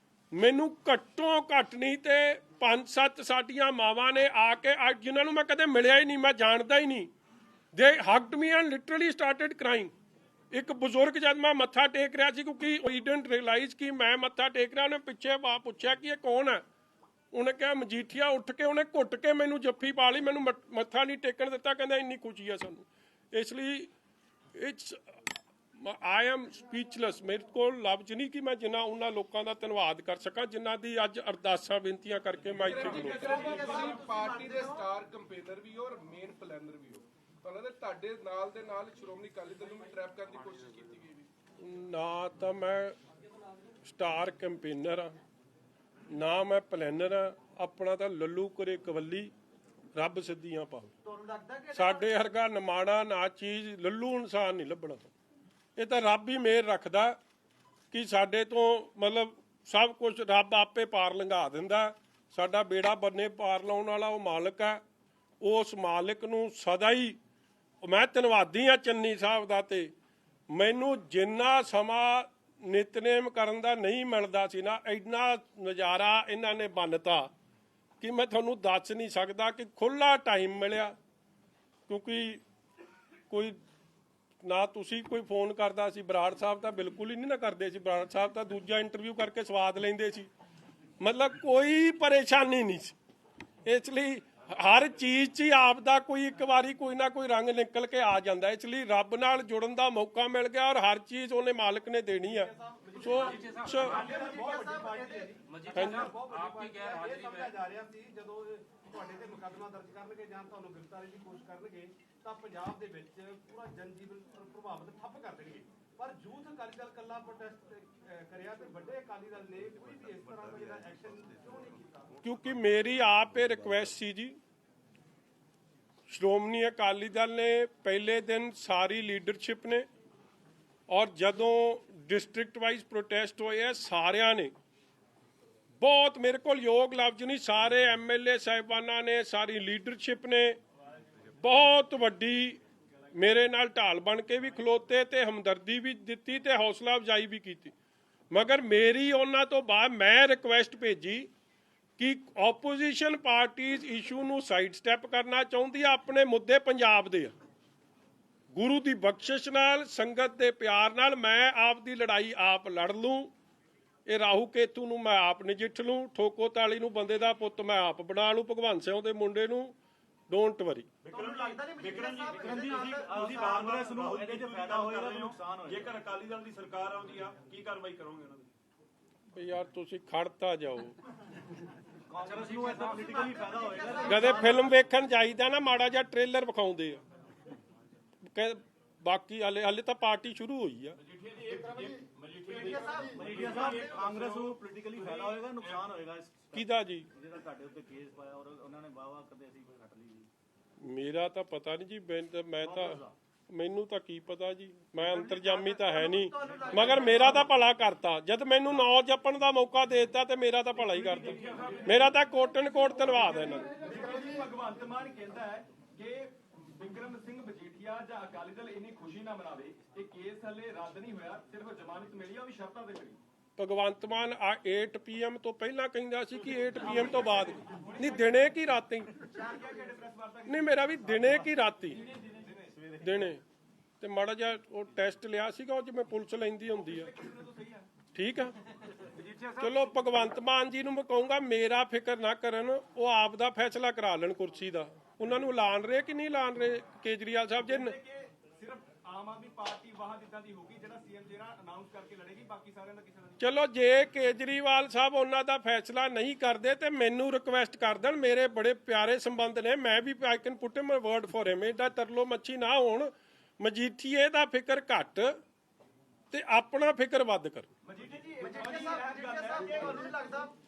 ਮੈਨੂੰ ਘੱਟੋ ਘੱਟ ਨਹੀਂ ਤੇ 5-7 ਸਾਡੀਆਂ ਮਾਵਾਂ ਨੇ ਆ ਕੇ, ਜਿਨ੍ਹਾਂ ਨੂੰ ਮੈਂ ਕਦੇ ਮਿਲਿਆ ਹੀ ਨਹੀਂ, ਮੈਂ ਜਾਣਦਾ ਹੀ ਨਹੀਂ, they hugged me and literally started crying. ਇੱਕ ਬਜ਼ੁਰਗ ਜਦ ਮੈਂ ਮੱਥਾ ਟੇਕ ਰਿਹਾ ਸੀ, ਕਿਉਂਕਿ ਹੀ ਡਿਡਨਟ ਰਿਅਲਾਈਜ਼ ਕਿ ਮੈਂ ਮੱਥਾ ਟੇਕ ਰਿਹਾ, ਉਹਨੇ ਪਿੱਛੇ ਪੁੱਛਿਆ ਕਿ ਇਹ ਕੌਣ ਹੈ। ਉਹਨੇ ਕਿਹਾ ਮਜੀਠੀਆ। ਉੱਠ ਕੇ ਉਹਨੇ ਘੁੱਟ ਕੇ ਮੈਨੂੰ ਜੱਫੀ ਪਾ ਲਈ, ਮੈਨੂੰ ਮੱਥਾ ਨਹੀਂ ਟੇਕਣ ਦਿੱਤਾ, ਕਹਿੰਦਾ ਇੰਨੀ ਖੁਸ਼ੀ ਹੈ ਸਾਨੂੰ। ਇਸ ਲਈ ਆਈ ਐਮ ਸਪੀਚਲੈਸ। ਮੇਰੇ ਕੋਲ ਲਫ਼ਜ਼ ਨਹੀਂ ਕਿ ਮੈਂ ਜਿੰਨਾ ਉਹਨਾਂ ਲੋਕਾਂ ਦਾ ਧੰਨਵਾਦ ਕਰ ਸਕਾਂ ਜਿਨ੍ਹਾਂ ਦੀ ਅੱਜ ਅਰਦਾਸਾਂ ਬੇਨਤੀਆਂ ਕਰਕੇ ਮੈਂ ਇੱਥੇ ਖਲੋਤਾ। ਪਾਰਟੀ ਦੇ ਸਟਾਰ ਕੰਪੇਨਰ ਵੀ ਹੋ ਔਰ ਮੇਨ ਪਲੈਨਰ ਵੀ ਹੋ, ਤੁਹਾਨੂੰ ਤੁਹਾਡੇ ਨਾਲ ਦੇ ਨਾਲ ਸ਼੍ਰੋਮਣੀ ਅਕਾਲੀ ਦਲ ਨੂੰ ਵੀ ਟਰੈਪ ਕਰਨ ਦੀ ਕੋਸ਼ਿਸ਼ ਕੀਤੀ ਗਈ ਵੀ? ਨਾ ਤਾਂ ਮੈਂ ਸਟਾਰ ਕੰਪੇਨਰ ਆ, ਨਾ ਮੈਂ ਪਲੈਨਰ ਆ। ਆਪਣਾ ਤਾਂ ਲੱਲੂ ਕਰੇ ਕਵੱਲੀ, ਰੱਬ ਸਿੱਧੀਆਂ ਪਾਵੇ। ਸਾਡੇ ਵਰਗਾ ਨਿਮਾਣਾ ਨਾ ਚੀਜ਼ ਲੱਲੂ ਇਨਸਾਨ ਨਹੀਂ ਲੱਭਣਾ। ਇਹ ਤਾਂ ਰੱਬ ਹੀ ਮਿਹਰ ਰੱਖਦਾ ਕਿ ਸਾਡੇ ਤੋਂ ਮਤਲਬ ਸਭ ਕੁਝ ਰੱਬ ਆਪੇ ਪਾਰ ਲੰਘਾ ਦਿੰਦਾ। ਸਾਡਾ ਬੇੜਾ ਬੰਨੇ ਪਾਰ ਲਾਉਣ ਵਾਲਾ ਉਹ ਮਾਲਕ ਹੈ। ਉਸ ਮਾਲਕ ਨੂੰ ਸਦਾ ਹੀ ਮੈਂ ਧੰਨਵਾਦੀ ਆ ਚੰਨੀ ਸਾਹਿਬ ਦਾ, ਤੇ ਮੈਨੂੰ ਜਿੰਨਾ ਸਮਾਂ ਨਿਤਨੇਮ ਕਰਨ ਦਾ ਨਹੀਂ ਮਿਲਦਾ ਸੀ ਨਾ, ਇੰਨਾ ਨਜ਼ਾਰਾ ਇਹਨਾਂ ਨੇ ਬੰਨਤਾ ਕਿ ਮੈਂ ਤੁਹਾਨੂੰ ਦੱਸ ਨਹੀਂ ਸਕਦਾ ਕਿ ਖੁੱਲਾ ਟਾਈਮ ਮਿਲਿਆ। ਕਿਉਂਕਿ ਕੋਈ ਨਾ ਤੁਸੀਂ ਕੋਈ ਫੋਨ ਕਰਦਾ ਸੀ, ਬਰਾੜ ਸਾਹਿਬ ਤਾਂ ਬਿਲਕੁਲ ਹੀ ਨਹੀਂ ਨਾ ਕਰਦੇ ਸੀ, ਬਰਾੜ ਸਾਹਿਬ ਤਾਂ ਦੂਜਾ ਇੰਟਰਵਿਊ ਕਰਕੇ ਸਵਾਦ ਲੈਂਦੇ ਸੀ, ਮਤਲਬ ਕੋਈ ਪਰੇਸ਼ਾਨੀ ਨਹੀਂ ਸੀ। ਇਸ ਲਈ ਹਰ ਚੀਜ਼ 'ਚ ਹੀ ਆਪ ਦਾ ਕੋਈ ਇੱਕ ਵਾਰੀ ਕੋਈ ਨਾ ਕੋਈ ਰੰਗ ਨਿਕਲ ਕੇ ਆ ਜਾਂਦਾ। ਇਸ ਲਈ ਰੱਬ ਨਾਲ ਜੁੜਨ ਦਾ ਮੌਕਾ ਮਿਲ ਗਿਆ ਔਰ ਹਰ ਚੀਜ਼ ਉਹਨੇ ਮਾਲਕ ਨੇ ਦੇਣੀ ਆ। ਸੋ ਸਮਝਿਆ ਜਾ ਰਿਹਾ ਸੀ ਜਦੋਂ ਤੁਹਾਡੇ ਤੇ ਮੁਕੱਦਮਾ ਦਰਜ ਕਰਨਗੇ ਜਾਂ ਤੁਹਾਨੂੰ ਗ੍ਰਿਫਤਾਰੀ ਦੀ ਕੋਸ਼ਿਸ਼ ਕਰਨਗੇ ਤਾਂ ਪੰਜਾਬ ਦੇ ਵਿੱਚ ਪੂਰਾ ਜਨਜੀਵਨ ਪ੍ਰਭਾਵਿਤ ਠੱਪ ਕਰ ਦੇਣਗੇ, ਪਰ ਯੂਥ ਅਕਾਲੀ ਦਲ ਕੱਲਾ ਪ੍ਰੋਟੈਸਟ ਕਰਿਆ ਤੇ ਵੱਡੇ ਅਕਾਲੀ ਦਲ ਨੇ ਕੋਈ ਵੀ ਇਸ ਤਰ੍ਹਾਂ ਦਾ ਜਿਹੜਾ ਐਕਸ਼ਨ ਕਿਉਂ ਨਹੀਂ ਕੀਤਾ? ਕਿਉਂਕਿ ਮੇਰੀ ਆਪ ਇਹ ਰਿਕੁਐਸਟ ਸੀ ਜੀ, ਸ਼੍ਰੋਮਣੀ ਅਕਾਲੀ ਦਲ ਨੇ ਪਹਿਲੇ ਦਿਨ ਸਾਰੀ ਲੀਡਰਸ਼ਿਪ ਨੇ ਔਰ ਜਦੋਂ ਡਿਸਟ੍ਰਿਕਟ ਵਾਈਜ਼ ਪ੍ਰੋਟੈਸਟ ਹੋਏ ਆ ਸਾਰਿਆਂ ਨੇ ਬਹੁਤ, ਮੇਰੇ ਕੋਲ ਯੋਗ ਲਫ਼ਜ਼ ਨਹੀਂ, ਸਾਰੇ ਐਮਐਲਏ ਸਾਹਿਬਾਨਾਂ ਨੇ, ਸਾਰੀ ਲੀਡਰਸ਼ਿਪ ਨੇ ਬਹੁਤ ਵੱਡੀ ਮੇਰੇ ਨਾਲ ਢਾਲ ਬਣ ਕੇ ਵੀ ਖਲੋਤੇ ਤੇ ਹਮਦਰਦੀ ਵੀ ਦਿੱਤੀ ਤੇ ਹੌਸਲਾ ਅਫਜ਼ਾਈ ਵੀ ਕੀਤੀ। ਮਗਰ ਮੇਰੀ ਉਹਨਾਂ ਤੋਂ ਬਾਅਦ ਮੈਂ ਰਿਕੁਐਸਟ ਭੇਜੀ ਕਿ ਆਪੋਜੀਸ਼ਨ ਪਾਰਟੀਜ਼ ਇਸ਼ੂ ਨੂੰ ਸਾਈਡ ਸਟੈਪ ਕਰਨਾ ਚਾਹੁੰਦੀ ਆ, ਆਪਣੇ ਮੁੱਦੇ ਪੰਜਾਬ ਦੇ ਆ, ਗੁਰੂ ਦੀ ਬਖਸ਼ਿਸ਼ ਨਾਲ, ਸੰਗਤ ਦੇ ਪਿਆਰ ਨਾਲ ਮੈਂ ਆਪ ਦੀ ਲੜਾਈ ਆਪ ਲੜ ਲੂੰ, ਇਹ ਰਾਹੂ ਕੇਤੂ ਨੂੰ ਮੈਂ ਆਪ ਨਜਿੱਠ ਲੂੰ, ਠੋਕੋ ਤਾਲੀ ਨੂੰ ਬੰਦੇ ਦਾ ਪੁੱਤ ਮੈਂ ਆਪ ਬਣਾ ਲੂੰ, ਭਗਵੰਤ ਸਿੰਘ ਦੇ ਮੁੰਡੇ ਨੂੰ ਡੋਂਟ ਵਰੀ। ਵਿਕਰਮ ਜੀ ਅਸੀਂ ਕਾਂਗਰਸ ਨੂੰ ਇਹਦੇ 'ਚ ਫਾਇਦਾ ਹੋਏਗਾ ਕਿ ਨੁਕਸਾਨ ਹੋਏਗਾ? ਜੇਕਰ ਅਕਾਲੀ ਦਲ ਦੀ ਸਰਕਾਰ ਆਉਂਦੀ ਆ ਕੀ ਕਾਰਵਾਈ ਕਰੋਗੇ ਉਹਨਾਂ ਦੀ? ਵੀ ਯਾਰ ਤੁਸੀਂ ਖੜਤਾ ਜਾਓ, ਕਾਂਗਰਸ ਨੂੰ ਇਹਦਾ ਪੋਲੀਟੀਕਲੀ ਫਾਇਦਾ ਹੋਏਗਾ? ਕਦੇ ਫਿਲਮ ਵੇਖਣ ਜਾਈਦਾ ਨਾ, ਮਾੜਾ ਜਿਹਾ ਟ੍ਰੇਲਰ ਵਿਖਾਉਂਦੇ ਆ, ਬਾਕੀ ਹਲੇ ਤਾਂ ਪਾਰਟੀ ਸ਼ੁਰੂ ਹੋਈ ਆ। ਮਜੀਠੀਆ ਸਾਹਿਬ ਕਾਂਗਰਸ ਨੂੰ ਪੋਲੀਟੀਕਲੀ ਫਾਇਦਾ ਹੋਏਗਾ ਨੁਕਸਾਨ ਹੋਏਗਾ ਕਿਹਦਾ ਜੀ? ਜਿਹੜਾ ਤੁਹਾਡੇ ਉੱਤੇ ਕੇਸ ਪਾਇਆ ਔਰ ਉਹਨਾਂ ਨੇ ਵਾਵਾ ਕਦੇ ਅਸੀਂ ਘਟ ਲਈ ਜੀ? ਮੇਰਾ ਤਾਂ ਪਤਾ ਨਹੀਂ ਜੀ, ਮੈਨੂੰ ਤਾਂ ਕੀ ਪਤਾ ਜੀ, ਮੈਂ ਅੰਤਰਜਾਮੀ ਤਾਂ ਹੈ ਨਹੀਂ, ਮਗਰ ਮੇਰਾ ਤਾਂ ਭਲਾ ਕਰਤਾ। ਜਦ ਮੈਨੂੰ ਨੌ ਜਪਣ ਦਾ ਮੌਕਾ ਦੇ ਦਿੱਤਾ ਤੇ ਮੇਰਾ ਤਾਂ ਭਲਾ ਹੀ ਕਰਤਾ, ਮੇਰਾ ਤਾਂ ਕੋਟਨ ਕੋਟ ਧੰਨਵਾਦ ਹੈ ਇਹਨਾਂ ਦਾ। ਭਗਵੰਤ ਮਾਨ ਕਹਿੰਦਾ ਹੈ ਕਿ ਵਿਕਰਮ ਸਿੰਘ ਮਜੀਠੀਆ ਜਾਂ ਅਕਾਲੀ ਦਲ ਇੰਨੀ ਖੁਸ਼ੀ ਨਾ ਮਨਾਵੇ, ਇਹ ਕੇਸ ਹਲੇ ਰੱਦ ਨਹੀਂ ਹੋਇਆ, ਸਿਰਫ ਜ਼ਮਾਨਤ ਮਿਲੀ ਆ, ਉਹ ਵੀ ਸ਼ਰਤਾਂ ਤੇ ਮਿਲੀ। ਭਗਵੰਤ ਮਾਨ 8 PM ਤੋਂ ਪਹਿਲਾਂ ਕਹਿੰਦਾ ਸੀ ਕਿ 8 PM ਤੋਂ ਬਾਅਦ ਨਹੀਂ, ਦਿਨੇ ਕੀ ਰਾਤੀ ਨਹੀਂ, ਮੇਰਾ ਵੀ ਦਿਨੇ ਕੀ ਰਾਤੀ ਦਿਨੇ, ਤੇ ਮਾੜਾ ਜਿਹਾ ਉਹ ਟੈਸਟ ਲਿਆ ਸੀਗਾ ਉਹ ਜਿਵੇਂ ਪੁਲਿਸ ਲੈਂਦੀ ਹੁੰਦੀ ਆ, ਠੀਕ ਆ। ਚਲੋ ਭਗਵੰਤ ਮਾਨ ਜੀ ਨੂੰ ਮੈਂ ਕਹੂੰਗਾ ਮੇਰਾ ਫਿਕਰ ਨਾ ਕਰਨ, ਉਹ ਆਪ ਦਾ ਫੈਸਲਾ ਕਰਾ ਲੈਣ ਕੁਰਸੀ ਦਾ, ਉਹਨਾਂ ਨੂੰ ਐਲਾਨ ਰਹੇ ਕਿ ਨਹੀਂ ਐਲਾਨ ਰਹੇ ਕੇਜਰੀਵਾਲ ਸਾਹਿਬ ਜੀ? ਸਿਰਫ ਆਮ ਆਦਮੀ ਪਾਰਟੀ ਵਾਹ ਜਿੱਦਾਂ ਦੀ ਹੋਗੀ ਜਿਹੜਾ ਸੀਐਮ ਜਿਹੜਾ ਅਨਾਉਂਸ ਕਰਕੇ ਲੜੇਗੀ, ਬਾਕੀ ਸਾਰਿਆਂ ਦਾ ਕਿਸੇ ਦਾ ਨਹੀਂ। ਚਲੋ ਜੇ ਕੇਜਰੀਵਾਲ ਸਾਹਿਬ ਉਹਨਾਂ ਦਾ ਫੈਸਲਾ ਨਹੀਂ ਕਰਦੇ ਤੇ ਮੈਨੂੰ ਰਿਕੁਐਸਟ ਕਰ ਦੇਣ, ਮੇਰੇ ਬੜੇ ਪਿਆਰੇ ਸੰਬੰਧ ਨੇ, ਮੈਂ ਵੀ I can put him word for him, ਇਹਦਾ ਤਰਲੋ ਮੱਛੀ ਨਾ ਹੋਣ, ਮਜੀਠੀਏ ਦਾ ਫਿਕਰ ਘੱਟ ਤੇ ਆਪਣਾ ਫਿਕਰ ਵੱਧ ਕਰ।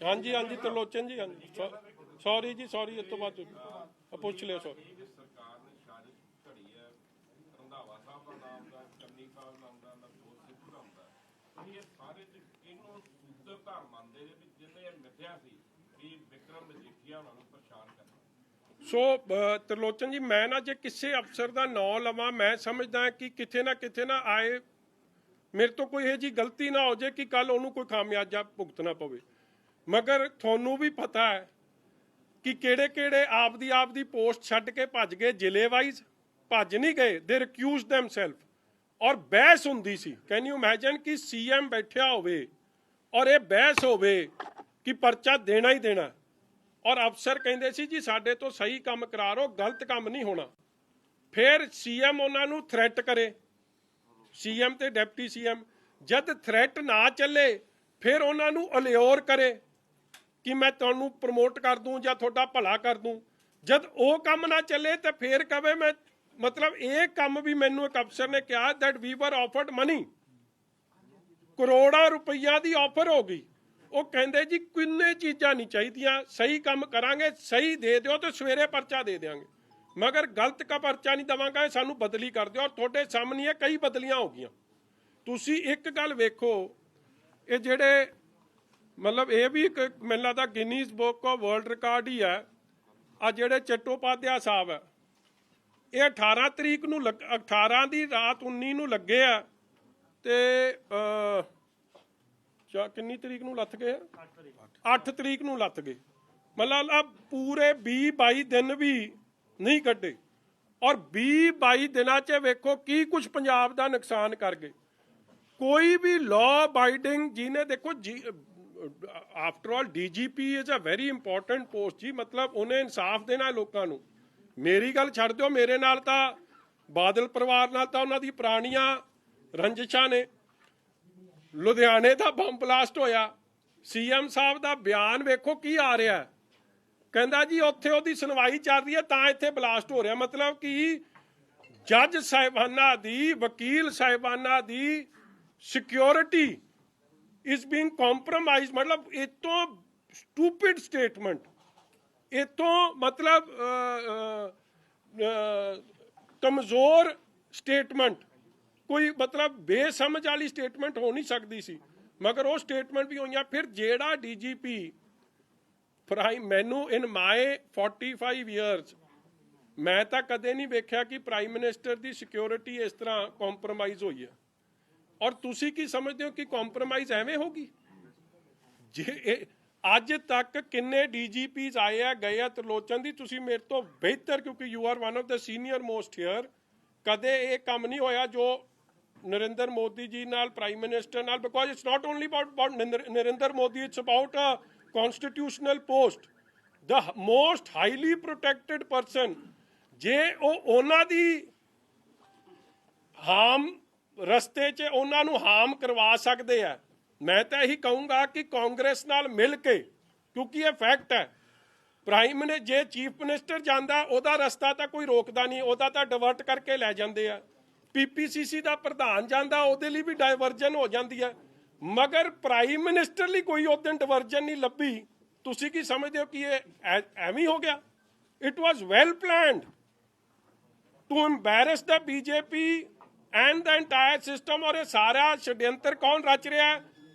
ਹਾਂਜੀ ਹਾਂਜੀ ਤਰਲੋਚਨ ਜੀ, ਹਾਂਜੀ ਸੌਰੀ ਜੀ, ਸੌਰੀ, ਇਸ ਤੋਂ ਬਾਅਦ ਪੁੱਛ ਲਿਓ। ਸੌਰੀ ਸਰਕਾਰ ਨੇ ਸਾਜ਼ਿਸ਼ ਘੜੀ ਹੈ, ਰੰਧਾਵਾ ਸਾਹਿਬ ਦਾ ਨਾਮ ਦਾ, ਚੰਨੀ ਸਾਹਿਬ ਨਾਮ ਦਾ, ਨਵਜੋਤ ਸਿੰਘ ਦਾ ਹੁੰਦਾ, ਇਹ ਸਾਰੇ ਇਹਨੂੰ ਸੂਤਰ ਧਾਰ ਮੰਨਦੇ ਨੇ ਵੀ ਜਿਹਨੇ ਮਿੱਥਿਆ ਸੀ ਵੀ ਵਿਕਰਮ ਮਜੀਠੀਆ ਉਹਨਾਂ ਨੂੰ ਪਰੇਸ਼ਾਨ ਕਰਨਾ। ਸੋ ਤਰਲੋਚਨ ਜੀ, ਮੈਂ ਨਾ ਜੇ ਕਿਸੇ ਅਫਸਰ ਦਾ ਨਾਂ ਲਵਾਂ, ਮੈਂ ਸਮਝਦਾ ਕਿ ਕਿਤੇ ਨਾ ਆਏ ਮੇਰੇ ਤੋਂ ਕੋਈ ਇਹੋ ਜਿਹੀ ਗਲਤੀ ਨਾ ਹੋ ਜਾਏ ਕਿ ਕੱਲ ਉਹਨੂੰ ਕੋਈ ਖਾਮਿਆਜ਼ਾ ਭੁਗਤਣਾ ਪਵੇ। ਮਗਰ ਤੁਹਾਨੂੰ ਵੀ ਪਤਾ ਹੈ ਕਿ ਕਿਹੜੇ ਆਪ ਦੀ ਪੋਸਟ ਛੱਡ ਕੇ ਭੱਜ ਗਏ, ਜ਼ਿਲ੍ਹੇ ਵਾਈਜ਼ ਭੱਜ ਨਹੀਂ ਗਏ, ਦੇ ਰਿਕਿਊਜ਼ ਦੈਮਸੈਲਫ, ਔਰ ਬਹਿਸ ਹੁੰਦੀ ਸੀ। ਕੈਨ ਯੂ ਇਮੇਜਿਨ ਕਿ CM ਬੈਠਿਆ ਹੋਵੇ ਔਰ ਇਹ ਬਹਿਸ ਹੋਵੇ ਕਿ ਪਰਚਾ ਦੇਣਾ ਹੀ ਦੇਣਾ, ਔਰ ਅਫਸਰ ਕਹਿੰਦੇ ਸੀ ਜੀ ਸਾਡੇ ਤੋਂ ਸਹੀ ਕੰਮ ਕਰਾ ਰੋ, ਗਲਤ ਕੰਮ ਨਹੀਂ ਹੋਣਾ। ਫਿਰ CM ਉਹਨਾਂ ਨੂੰ ਥ੍ਰੈਟ ਕਰੇ, CM ਤੇ ਡਿਪਟੀ CM, ਜਦ ਥ੍ਰੈਟ ਨਾ ਚੱਲੇ ਫਿਰ ਉਹਨਾਂ ਨੂੰ ਅਲਿਓਰ ਕਰੇ ਕਿ ਮੈਂ ਤੁਹਾਨੂੰ ਪ੍ਰਮੋਟ ਕਰ ਦੂੰ ਜਾਂ ਤੁਹਾਡਾ ਭਲਾ ਕਰ ਦੂੰ। ਜਦ ਉਹ ਕੰਮ ਨਾ ਚੱਲੇ ਤਾਂ ਫਿਰ ਕਵੇ ਮੈਂ, ਮਤਲਬ ਇਹ ਕੰਮ ਵੀ ਮੈਨੂੰ ਇੱਕ ਅਫਸਰ ਨੇ ਕਿਹਾ ਦੈਟ ਵੀ ਵਰ ਆਫਰਡ ਮਨੀ, ਕਰੋੜਾਂ ਰੁਪਈਆ ਦੀ ਆਫਰ ਹੋ ਗਈ। ਉਹ ਕਹਿੰਦੇ ਜੀ ਕਿੰਨੇ ਚੀਜ਼ਾਂ ਨਹੀਂ ਚਾਹੀਦੀਆਂ, ਸਹੀ ਕੰਮ ਕਰਾਂਗੇ, ਸਹੀ ਦੇ ਦਿਓ ਤੇ ਸਵੇਰੇ ਪਰਚਾ ਦੇ ਦਿਆਂਗੇ, ਮਗਰ ਗਲਤ ਕਾ ਪਰਚਾ ਨਹੀਂ ਦੇਵਾਂਗਾ, ਸਾਨੂੰ ਬਦਲੀ ਕਰ ਦਿਓ। ਔਰ ਤੁਹਾਡੇ ਸਾਹਮਣੇ ਕਈ ਬਦਲੀਆਂ ਹੋ ਗਈਆਂ। ਤੁਸੀਂ ਇੱਕ ਗੱਲ ਵੇਖੋ, ਇਹ ਜਿਹੜੇ ਮਤਲਬ ਇਹ ਵੀ ਇੱਕ ਮੈਨੂੰ ਲੱਗਦਾ Guinness book of world record ਹੀ ਹੈ, ਆ ਜਿਹੜੇ ਚੱਟੋਪਾਧਿਆ ਸਾਹਿਬ ਹੈ, ਇਹ 18 ਤਰੀਕ ਨੂੰ 18 ਦੀ ਰਾਤ 19 ਨੂੰ ਲੱਗੇ ਆ ਤੇ ਕਿੰਨੀ ਤਰੀਕ ਨੂੰ ਲੱਥ ਗਏ 8 ਤਰੀਕ ਨੂੰ ਲੱਥ ਗਏ। ਮਤਲਬ ਆ ਪੂਰੇ 20-22 ਦਿਨ ਵੀ ਨਹੀਂ ਕੱਢੇ ਔਰ 20-22 ਦਿਨਾਂ 'ਚ ਵੇਖੋ ਕੀ ਕੁਝ ਪੰਜਾਬ ਦਾ ਨੁਕਸਾਨ ਕਰ ਗਏ। ਕੋਈ ਵੀ ਲਾਅ ਅਬਾਈਡਿੰਗ ਜਿਹਨੇ ਦੇਖੋ after all DGP is a very important post ਜੀ, ਮਤਲਬ ਉਹਨੇ ਇਨਸਾਫ ਦੇਣਾ ਲੋਕਾਂ ਨੂੰ। ਮੇਰੀ ਗੱਲ ਛੱਡ ਦਿਓ, ਮੇਰੇ ਨਾਲ ਤਾਂ ਬਾਦਲ ਪਰਿਵਾਰ ਨਾਲ ਤਾਂ ਉਹਨਾਂ ਦੀ ਪੁਰਾਣੀਆਂ ਰੰਜਿਸ਼ਾਂ ਨੇ। ਲੁਧਿਆਣੇ ਦਾ ਬੰਬ ਬਲਾਸਟ ਹੋਇਆ, ਸੀਐਮ ਸਾਹਿਬ ਦਾ ਬਿਆਨ ਵੇਖੋ ਕੀ ਆ ਰਿਹਾ, ਕਹਿੰਦਾ ਜੀ ਉੱਥੇ ਉਹਦੀ ਸੁਣਵਾਈ ਚੱਲ ਰਹੀ ਹੈ ਤਾਂ ਇੱਥੇ ਬਲਾਸਟ ਹੋ ਰਿਹਾ। ਮਤਲਬ ਕਿ ਜੱਜ ਸਾਹਿਬਾਨਾਂ ਦੀ, ਵਕੀਲ ਸਾਹਿਬਾਨਾਂ ਦੀ ਸਿਕਿਉਰਿਟੀ ਇਜ਼ ਬੀਇੰਗ ਕੰਪਰੋਮਾਈਜ਼। ਮਤਲਬ ਇਹ ਤੋਂ ਸਟੂਪਿਡ ਸਟੇਟਮੈਂਟ, ਇਹ ਤੋਂ ਮਤਲਬ ਕਮਜ਼ੋਰ ਸਟੇਟਮੈਂਟ, ਕੋਈ ਮਤਲਬ ਬੇਸਮਝ ਵਾਲੀ ਸਟੇਟਮੈਂਟ ਹੋ ਨਹੀਂ ਸਕਦੀ ਸੀ, ਮਗਰ ਉਹ ਸਟੇਟਮੈਂਟ ਵੀ ਹੋਈਆਂ। ਫਿਰ ਜਿਹੜਾ ਡੀਜੀਪੀ ਮੈਨੂੰ ਇਨ ਮਾਈ 45 ਇਅਰਸ ਮੈਂ ਤਾਂ ਕਦੇ ਨਹੀਂ ਵੇਖਿਆ ਕਿ ਪ੍ਰਾਈਮ ਮਿਨਿਸਟਰ ਦੀ ਸਿਕਿਉਰਿਟੀ ਇਸ ਤਰ੍ਹਾਂ ਕੰਪਰੋਮਾਈਜ਼ ਹੋਈ ਹੈ। ਔਰ ਤੁਸੀਂ ਕੀ ਸਮਝਦੇ ਹੋ ਕਿ ਕੰਪਰੋਮਾਈਜ਼ ਐਵੇਂ ਹੋਗੀ? ਜੇ ਅੱਜ ਤੱਕ ਕਿੰਨੇ ਡੀਜੀਪੀਜ਼ ਆਏ ਆ ਗਏ ਆ ਤਰਲੋਚਨ ਦੀ, ਤੁਸੀਂ ਮੇਰੇ ਤੋਂ ਬਿਹਤਰ, ਕਿਉਂਕਿ you are one of the senior most here, ਕਦੇ ਇਹ ਕੰਮ ਨਹੀਂ ਹੋਇਆ ਜੋ ਨਰਿੰਦਰ ਮੋਦੀ ਜੀ ਨਾਲ, ਪ੍ਰਾਈਮ ਮਿਨਿਸਟਰ ਨਾਲ, because it's not only about Narendra Modi, it's about a constitutional post, the most highly protected person। ਜੇ ਉਹ ਉਹਨਾਂ ਦੀ ਹਾਮ ਰਸਤੇ 'ਚ ਉਹਨਾਂ ਨੂੰ ਹਾਮ ਕਰਵਾ ਸਕਦੇ ਆ, ਮੈਂ ਤਾਂ ਇਹੀ ਕਹੂੰਗਾ ਕਿ ਕਾਂਗਰਸ ਨਾਲ ਮਿਲ ਕੇ, ਕਿਉਂਕਿ ਇਹ ਫੈਕਟ ਹੈ, ਪ੍ਰਾਈਮ ਨੇ ਜੇ ਚੀਫ ਮਿਨਿਸਟਰ ਜਾਂਦਾ ਉਹਦਾ ਰਸਤਾ ਤਾਂ ਕੋਈ ਰੋਕਦਾ ਨਹੀਂ, ਉਹਦਾ ਤਾਂ ਡਿਵਰਟ ਕਰਕੇ ਲੈ ਜਾਂਦੇ ਆ। ਪੀਪੀਸੀਸੀ ਦਾ ਪ੍ਰਧਾਨ ਜਾਂਦਾ ਉਹਦੇ ਲਈ ਵੀ ਡਾਇਵਰਜਨ ਹੋ ਜਾਂਦੀ ਹੈ, ਮਗਰ ਪ੍ਰਾਈਮ ਮਿਨਿਸਟਰ ਲਈ ਕੋਈ ਉਹ ਦਿਨ ਡਿਵਰਜਨ ਨਹੀਂ ਲੱਭੀ। ਤੁਸੀਂ ਕੀ ਸਮਝਦੇ ਹੋ ਕਿ ਇਹ ਐਵੇਂ ਹੋ ਗਿਆ? It was well planned to embarrass the BJP and the entire system. ਔਰ ਇਹ ਸਾਰਾ ਛਡਯੰਤਰ ਕੌਣ ਰਚ ਰਿਹਾ ਹੈ?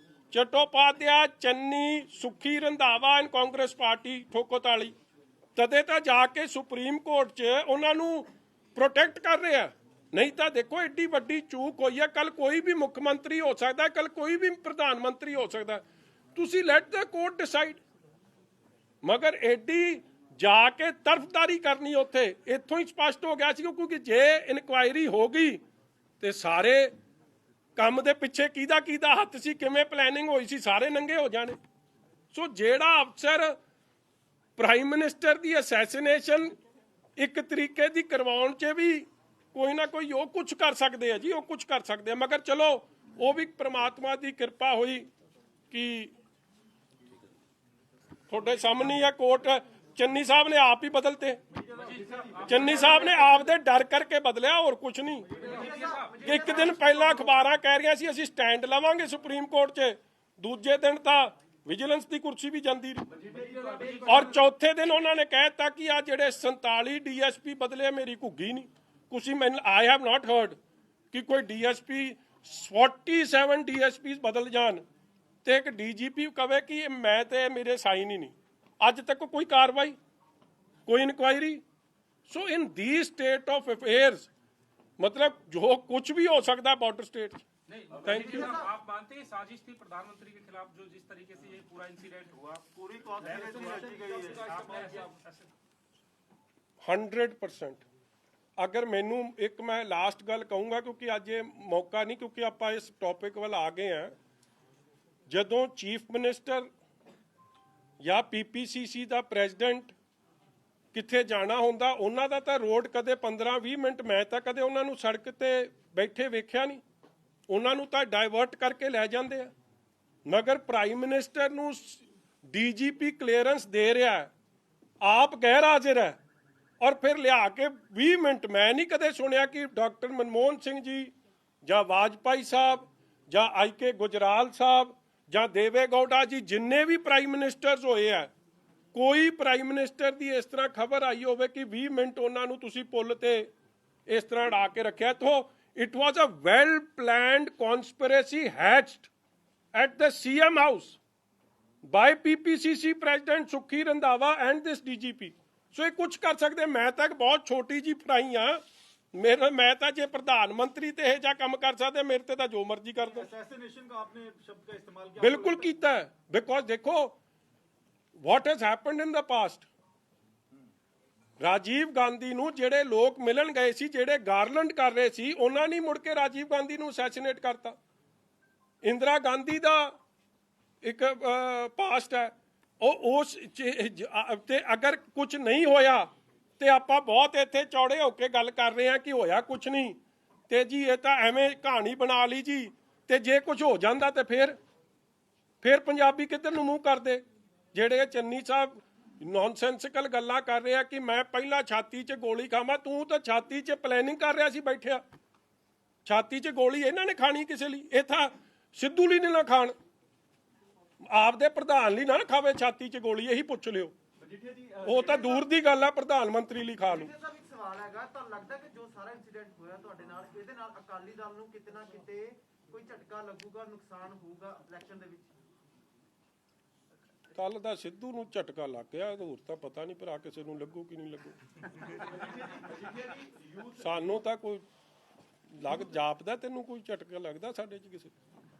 ਚਟੋਪਾਧਿਆ, ਚੰਨੀ, ਸੁਖੀ ਰੰਧਾਵਾ ਐਂਡ ਕਾਂਗਰਸ ਪਾਰਟੀ ਠੋਕੋਤਾਲੀ। ਤਦੇ ਤਾਂ ਜਾ ਕੇ ਸੁਪਰੀਮ ਕੋਰਟ 'ਚ ਉਹਨਾਂ ਨੂੰ ਪ੍ਰੋਟੈਕਟ ਕਰ ਰਿਹਾ। ਨਹੀਂ ਤਾਂ ਦੇਖੋ ਏਡੀ ਵੱਡੀ ਚੂਕ ਹੋਈ ਹੈ। ਕੱਲ ਕੋਈ ਵੀ ਮੁੱਖ ਮੰਤਰੀ ਹੋ ਸਕਦਾ, ਕੱਲ ਕੋਈ ਵੀ ਪ੍ਰਧਾਨ ਮੰਤਰੀ ਹੋ ਸਕਦਾ, ਤੁਸੀਂ ਲੈਟ ਦਾ ਕੋਰਟ ਡਿਸਾਈਡ। ਮਗਰ ਏਡੀ ਜਾ ਕੇ ਤਰਫਦਾਰੀ ਕਰਨੀ ਉੱਥੇ, ਇੱਥੋਂ ਹੀ ਸਪਸ਼ਟ ਹੋ ਗਿਆ ਸੀ, ਕਿਉਂਕਿ ਜੇ ਇਨਕੁਆਇਰੀ ਹੋ ਗਈ ਤੇ ਸਾਰੇ ਕੰਮ ਦੇ ਪਿੱਛੇ ਕਿਹਦਾ ਹੱਥ ਸੀ, ਕਿਵੇਂ ਪਲੈਨਿੰਗ ਹੋਈ ਸੀ, ਸਾਰੇ ਨੰਗੇ ਹੋ ਜਾਣੇ। ਸੋ ਜਿਹੜਾ ਅਫਸਰ ਪ੍ਰਾਈਮ ਮਿਨਿਸਟਰ ਦੀ ਅਸੈਸੀਨੇਸ਼ਨ ਇੱਕ ਤਰੀਕੇ ਦੀ ਕਰਵਾਉਣ 'ਚ ਵੀ ਕੋਈ ਨਾ ਕੋਈ ਉਹ ਕੁਝ ਕਰ ਸਕਦੇ ਆ ਜੀ, ਉਹ ਕੁਝ ਕਰ ਸਕਦੇ ਆ। ਮਗਰ ਚਲੋ ਉਹ ਵੀ ਪ੍ਰਮਾਤਮਾ ਦੀ ਕਿਰਪਾ ਹੋਈ ਕਿ ਤੁਹਾਡੇ ਸਾਹਮਣੇ ਆ ਕੋਰਟ, ਚੰਨੀ ਸਾਹਿਬ ਨੇ ਆਪ ਹੀ ਬਦਲਤੇ। ਚੰਨੀ ਸਾਹਿਬ ਨੇ ਆਪ ਦੇ ਡਰ ਕਰਕੇ ਬਦਲਿਆ, ਹੋਰ ਕੁਝ ਨਹੀਂ। ਇੱਕ ਦਿਨ ਪਹਿਲਾਂ ਅਖਬਾਰਾਂ ਕਹਿ ਰਹੀਆਂ ਸੀ ਅਸੀਂ ਸਟੈਂਡ ਲਵਾਂਗੇ ਸੁਪਰੀਮ ਕੋਰਟ 'ਚ, ਦੂਜੇ ਦਿਨ ਤਾਂ ਵਿਜੀਲੈਂਸ ਦੀ ਕੁਰਸੀ ਵੀ ਜਾਂਦੀ ਰਹੀ, ਔਰ ਚੌਥੇ ਦਿਨ ਉਹਨਾਂ ਨੇ ਕਹਿ ਦਿੱਤਾ ਕਿ ਆ ਜਿਹੜੇ 47 ਡੀਐਸਪੀ ਬਦਲੇ ਮੇਰੀ ਘੁੱਗੀ ਨਹੀਂ। ਤੁਸੀਂ ਮੈਨੂੰ ਆਈ ਹੈਵ ਨਾਟ ਹਰਡ ਕਿ ਕੋਈ ਡੀਐਸਪੀ 47 ਡੀਐਸਪੀ ਬਦਲ ਜਾਣ ਤੇ ਇੱਕ ਡੀਜੀਪੀ ਕਵੇ ਕਿ ਮੈਂ ਤੇ ਮੇਰੇ ਸਾਈਨ ਹੀ ਨਹੀਂ। ਅੱਜ ਤੱਕ ਕੋਈ ਕਾਰਵਾਈ, ਕੋਈ inquiry. So in the state of ਅਫੇਅर्स मतलब जो कुछ भी हो सकता है बॉर्डर स्टेट। Thank you. आप मानते हैं साजिश थी प्रधानमंत्री के खिलाफ, जो जिस तरीके से ये पूरा इंसिडेंट हुआ, पूरी 100%। अगर मैनू एक मैं लास्ट गल कहूँगा, क्योंकि अज ये मौका नहीं, क्योंकि आप इस टॉपिक वाल आ गए हैं। जदों चीफ मिनिस्टर या PPCC का प्रेजिडेंट किथे जाना होंदा, उन्हां दा तां रोड कदे 15-20 मिनट मैं तां कदे उन्हां नूं सड़क ते बैठे वेख्या नहीं। उन्हां नूं तां डाइवर्ट करके लै जांदे आ, मगर प्राइम मिनिस्टर नूं DGP क्लीयरेंस दे रहा है, आप गैर हाजिर है, और फिर लिया के 20 मिनट। मैं नहीं कदे सुनिया कि डॉक्टर मनमोहन सिंह जी जां वाजपेयी साहब जां IK गुजराल साहब जां देवे गौड़ा जी, जिन्ने भी प्राइम मिनिस्टर्स होए है, कोई प्राइम मिनिस्टर की इस तरह खबर आई हो कि 20 मिनट उन्होंने तुसी पुल ते इस तरह अड़ा के रखा। तो it was a well planned conspiracy hatched at the CM house by PPCC President Sukhi Randhawa and this DGP। ਸੋ ਇਹ ਕੁਝ ਕਰ ਸਕਦੇ। ਮੈਂ ਤਾਂ ਇੱਕ ਬਹੁਤ ਛੋਟੀ ਜੀ ਫਰਾਈ ਆ, ਮੈਂ ਤਾਂ ਜੇ ਪ੍ਰਧਾਨ ਮੰਤਰੀ ਤੇ ਇਹ ਜਿਹਾ ਕੰਮ ਕਰ ਸਕਦੇ, ਮੇਰੇ ਤੇ ਤਾਂ ਜੋ ਮਰਜ਼ੀ ਕਰ ਦੋ। असैसिनेशन का आपने शब्द का इस्तेमाल किया, ਬਿਲਕੁਲ ਕੀਤਾ ਹੈ, ਬਿਕੋਜ਼ ਦੇਖੋ ਵਾਟ has happened in the past. Rajiv Gandhi ਨੂੰ ਜਿਹੜੇ ਲੋਕ ਮਿਲਣ ਗਏ ਸੀ, ਜਿਹੜੇ ਗਾਰਲੈਂਡ ਕਰ ਰਹੇ ਸੀ, ਉਹਨਾਂ ਨੇ ਮੁੜ ਕੇ ਰਾਜੀਵ ਗਾਂਧੀ ਨੂੰ ਅਸੈਸੀਨੇਟ ਕਰਤਾ। ਇੰਦਰਾ ਗਾਂਧੀ ਦਾ ਇੱਕ ਪਾਸਟ ਹੈ, ਉਹ ਉਸ ਤੇ ਅਗਰ ਕੁਝ ਨਹੀਂ ਹੋਇਆ ਤੇ ਆਪਾਂ ਬਹੁਤ ਇੱਥੇ ਚੌੜੇ ਹੋ ਕੇ ਗੱਲ ਕਰ ਰਹੇ ਹਾਂ ਕਿ ਹੋਇਆ ਕੁਝ ਨਹੀਂ, ਤੇ ਜੀ ਇਹ ਤਾਂ ਐਵੇਂ ਕਹਾਣੀ ਬਣਾ ਲਈ ਜੀ, ਤੇ ਜੇ ਕੁਝ ਹੋ ਜਾਂਦਾ ਤੇ ਫਿਰ ਪੰਜਾਬੀ ਕਿੱਧਰ ਨੂੰ ਮੂੰਹ ਕਰਦੇ। ਜਿਹੜੇ ਚੰਨੀ ਸਾਹਿਬ ਨੌਨਸੈਂਸਿਕਲ ਗੱਲਾਂ ਕਰ ਰਿਹਾ ਕਿ ਮੈਂ ਪਹਿਲਾਂ ਛਾਤੀ 'ਚ ਗੋਲੀ ਖਾਵਾਂ, ਤੂੰ ਤਾਂ ਛਾਤੀ 'ਚ ਪਲੈਨਿੰਗ ਕਰ ਰਿਹਾ ਸੀ ਬੈਠਿਆ। ਛਾਤੀ 'ਚ ਗੋਲੀ ਇਹਨਾਂ ਨੇ ਖਾਣੀ ਕਿਸੇ ਲਈ, ਇਹ ਤਾਂ ਸਿੱਧੂ ਲਈ ਨਾ ਖਾਣ, ਆਪਦੇ ਪ੍ਰਧਾਨ ਲਈ ਨਾ ਖਾਵੇ ਛਾਤੀ 'ਚ ਗੋਲੀ, ਇਹੀ ਪੁੱਛ ਲਿਓ। ਉਹ ਤਾਂ ਦੂਰ ਦੀ ਗੱਲ ਆ, ਪ੍ਰਧਾਨ ਮੰਤਰੀ ਲਈ ਖਾ ਲੂ। ਸਾਹਿਬ ਇੱਕ ਸਵਾਲ ਹੈਗਾ, ਤੁਹਾਨੂੰ ਲੱਗਦਾ ਕਿ ਜੋ ਸਾਰਾ ਇਨਸੀਡੈਂਟ ਹੋਇਆ ਤੁਹਾਡੇ ਨਾਲ, ਇਹਦੇ ਨਾਲ ਅਕਾਲੀ ਦਲ ਨੂੰ ਕਿਤੇ ਨਾ ਕਿਤੇ ਕੋਈ ਝਟਕਾ ਲੱਗੂਗਾ, ਨੁਕਸਾਨ ਹੋਊਗਾ ਇਲੈਕਸ਼ਨ ਦੇ ਵਿੱਚ? ਕੱਲ ਦਾ ਸਿੱਧੂ ਨੂੰ ਝਟਕਾ ਲੱਗ ਗਿਆ, ਹੋਰ ਤਾਂ ਪਤਾ ਨਹੀਂ ਭਰਾ ਕਿਸੇ ਨੂੰ ਲੱਗੂ ਕਿ ਨਹੀਂ ਲੱਗੂ। ਸਾਨੂੰ ਤਾਂ ਕੋਈ ਜਾਪਦਾ, ਤੈਨੂੰ ਕੋਈ ਝਟਕਾ ਲੱਗਦਾ ਸਾਡੇ 'ਚ ਕਿਸੇ?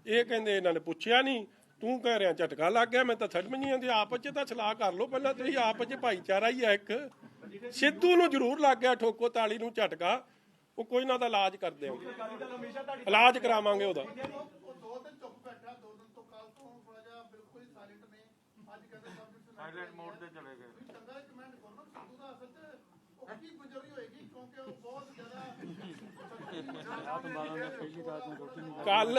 ਇਹ ਕਹਿੰਦੇ ਇਹਨਾਂ ਨੇ ਪੁੱਛਿਆ ਨਹੀਂ, ਤੂੰ ਕਹਿ ਰਿਹਾ ਝਟਕਾ ਲੱਗ ਗਿਆ। ਮੈਂ ਤਾਂ ਸਮਝ ਨਹੀਂ ਆਉਂਦੀ, ਆਪਸ 'ਚ ਤਾਂ ਸਲਾਹ ਕਰ ਲਓ ਪਹਿਲਾਂ ਤੁਸੀਂ, ਆਪਸ 'ਚ ਭਾਈਚਾਰਾ ਹੀ ਹੈ ਇੱਕ। ਸਿੱਧੂ ਨੂੰ ਜ਼ਰੂਰ ਲੱਗ ਗਿਆ ਠੋਕੋ ਤਾਲੀ ਨੂੰ ਝਟਕਾ, ਉਹ ਕੋਈ ਨਾ ਦਾ ਇਲਾਜ ਕਰਦੇ ਆ, ਇਲਾਜ ਕਰਾਵਾਂਗੇ ਉਹਦਾ। ਸਾਇਲੈਂਟ ਮੋਡ ਤੇ ਚਲੇ ਗਏ। ਕੱਲ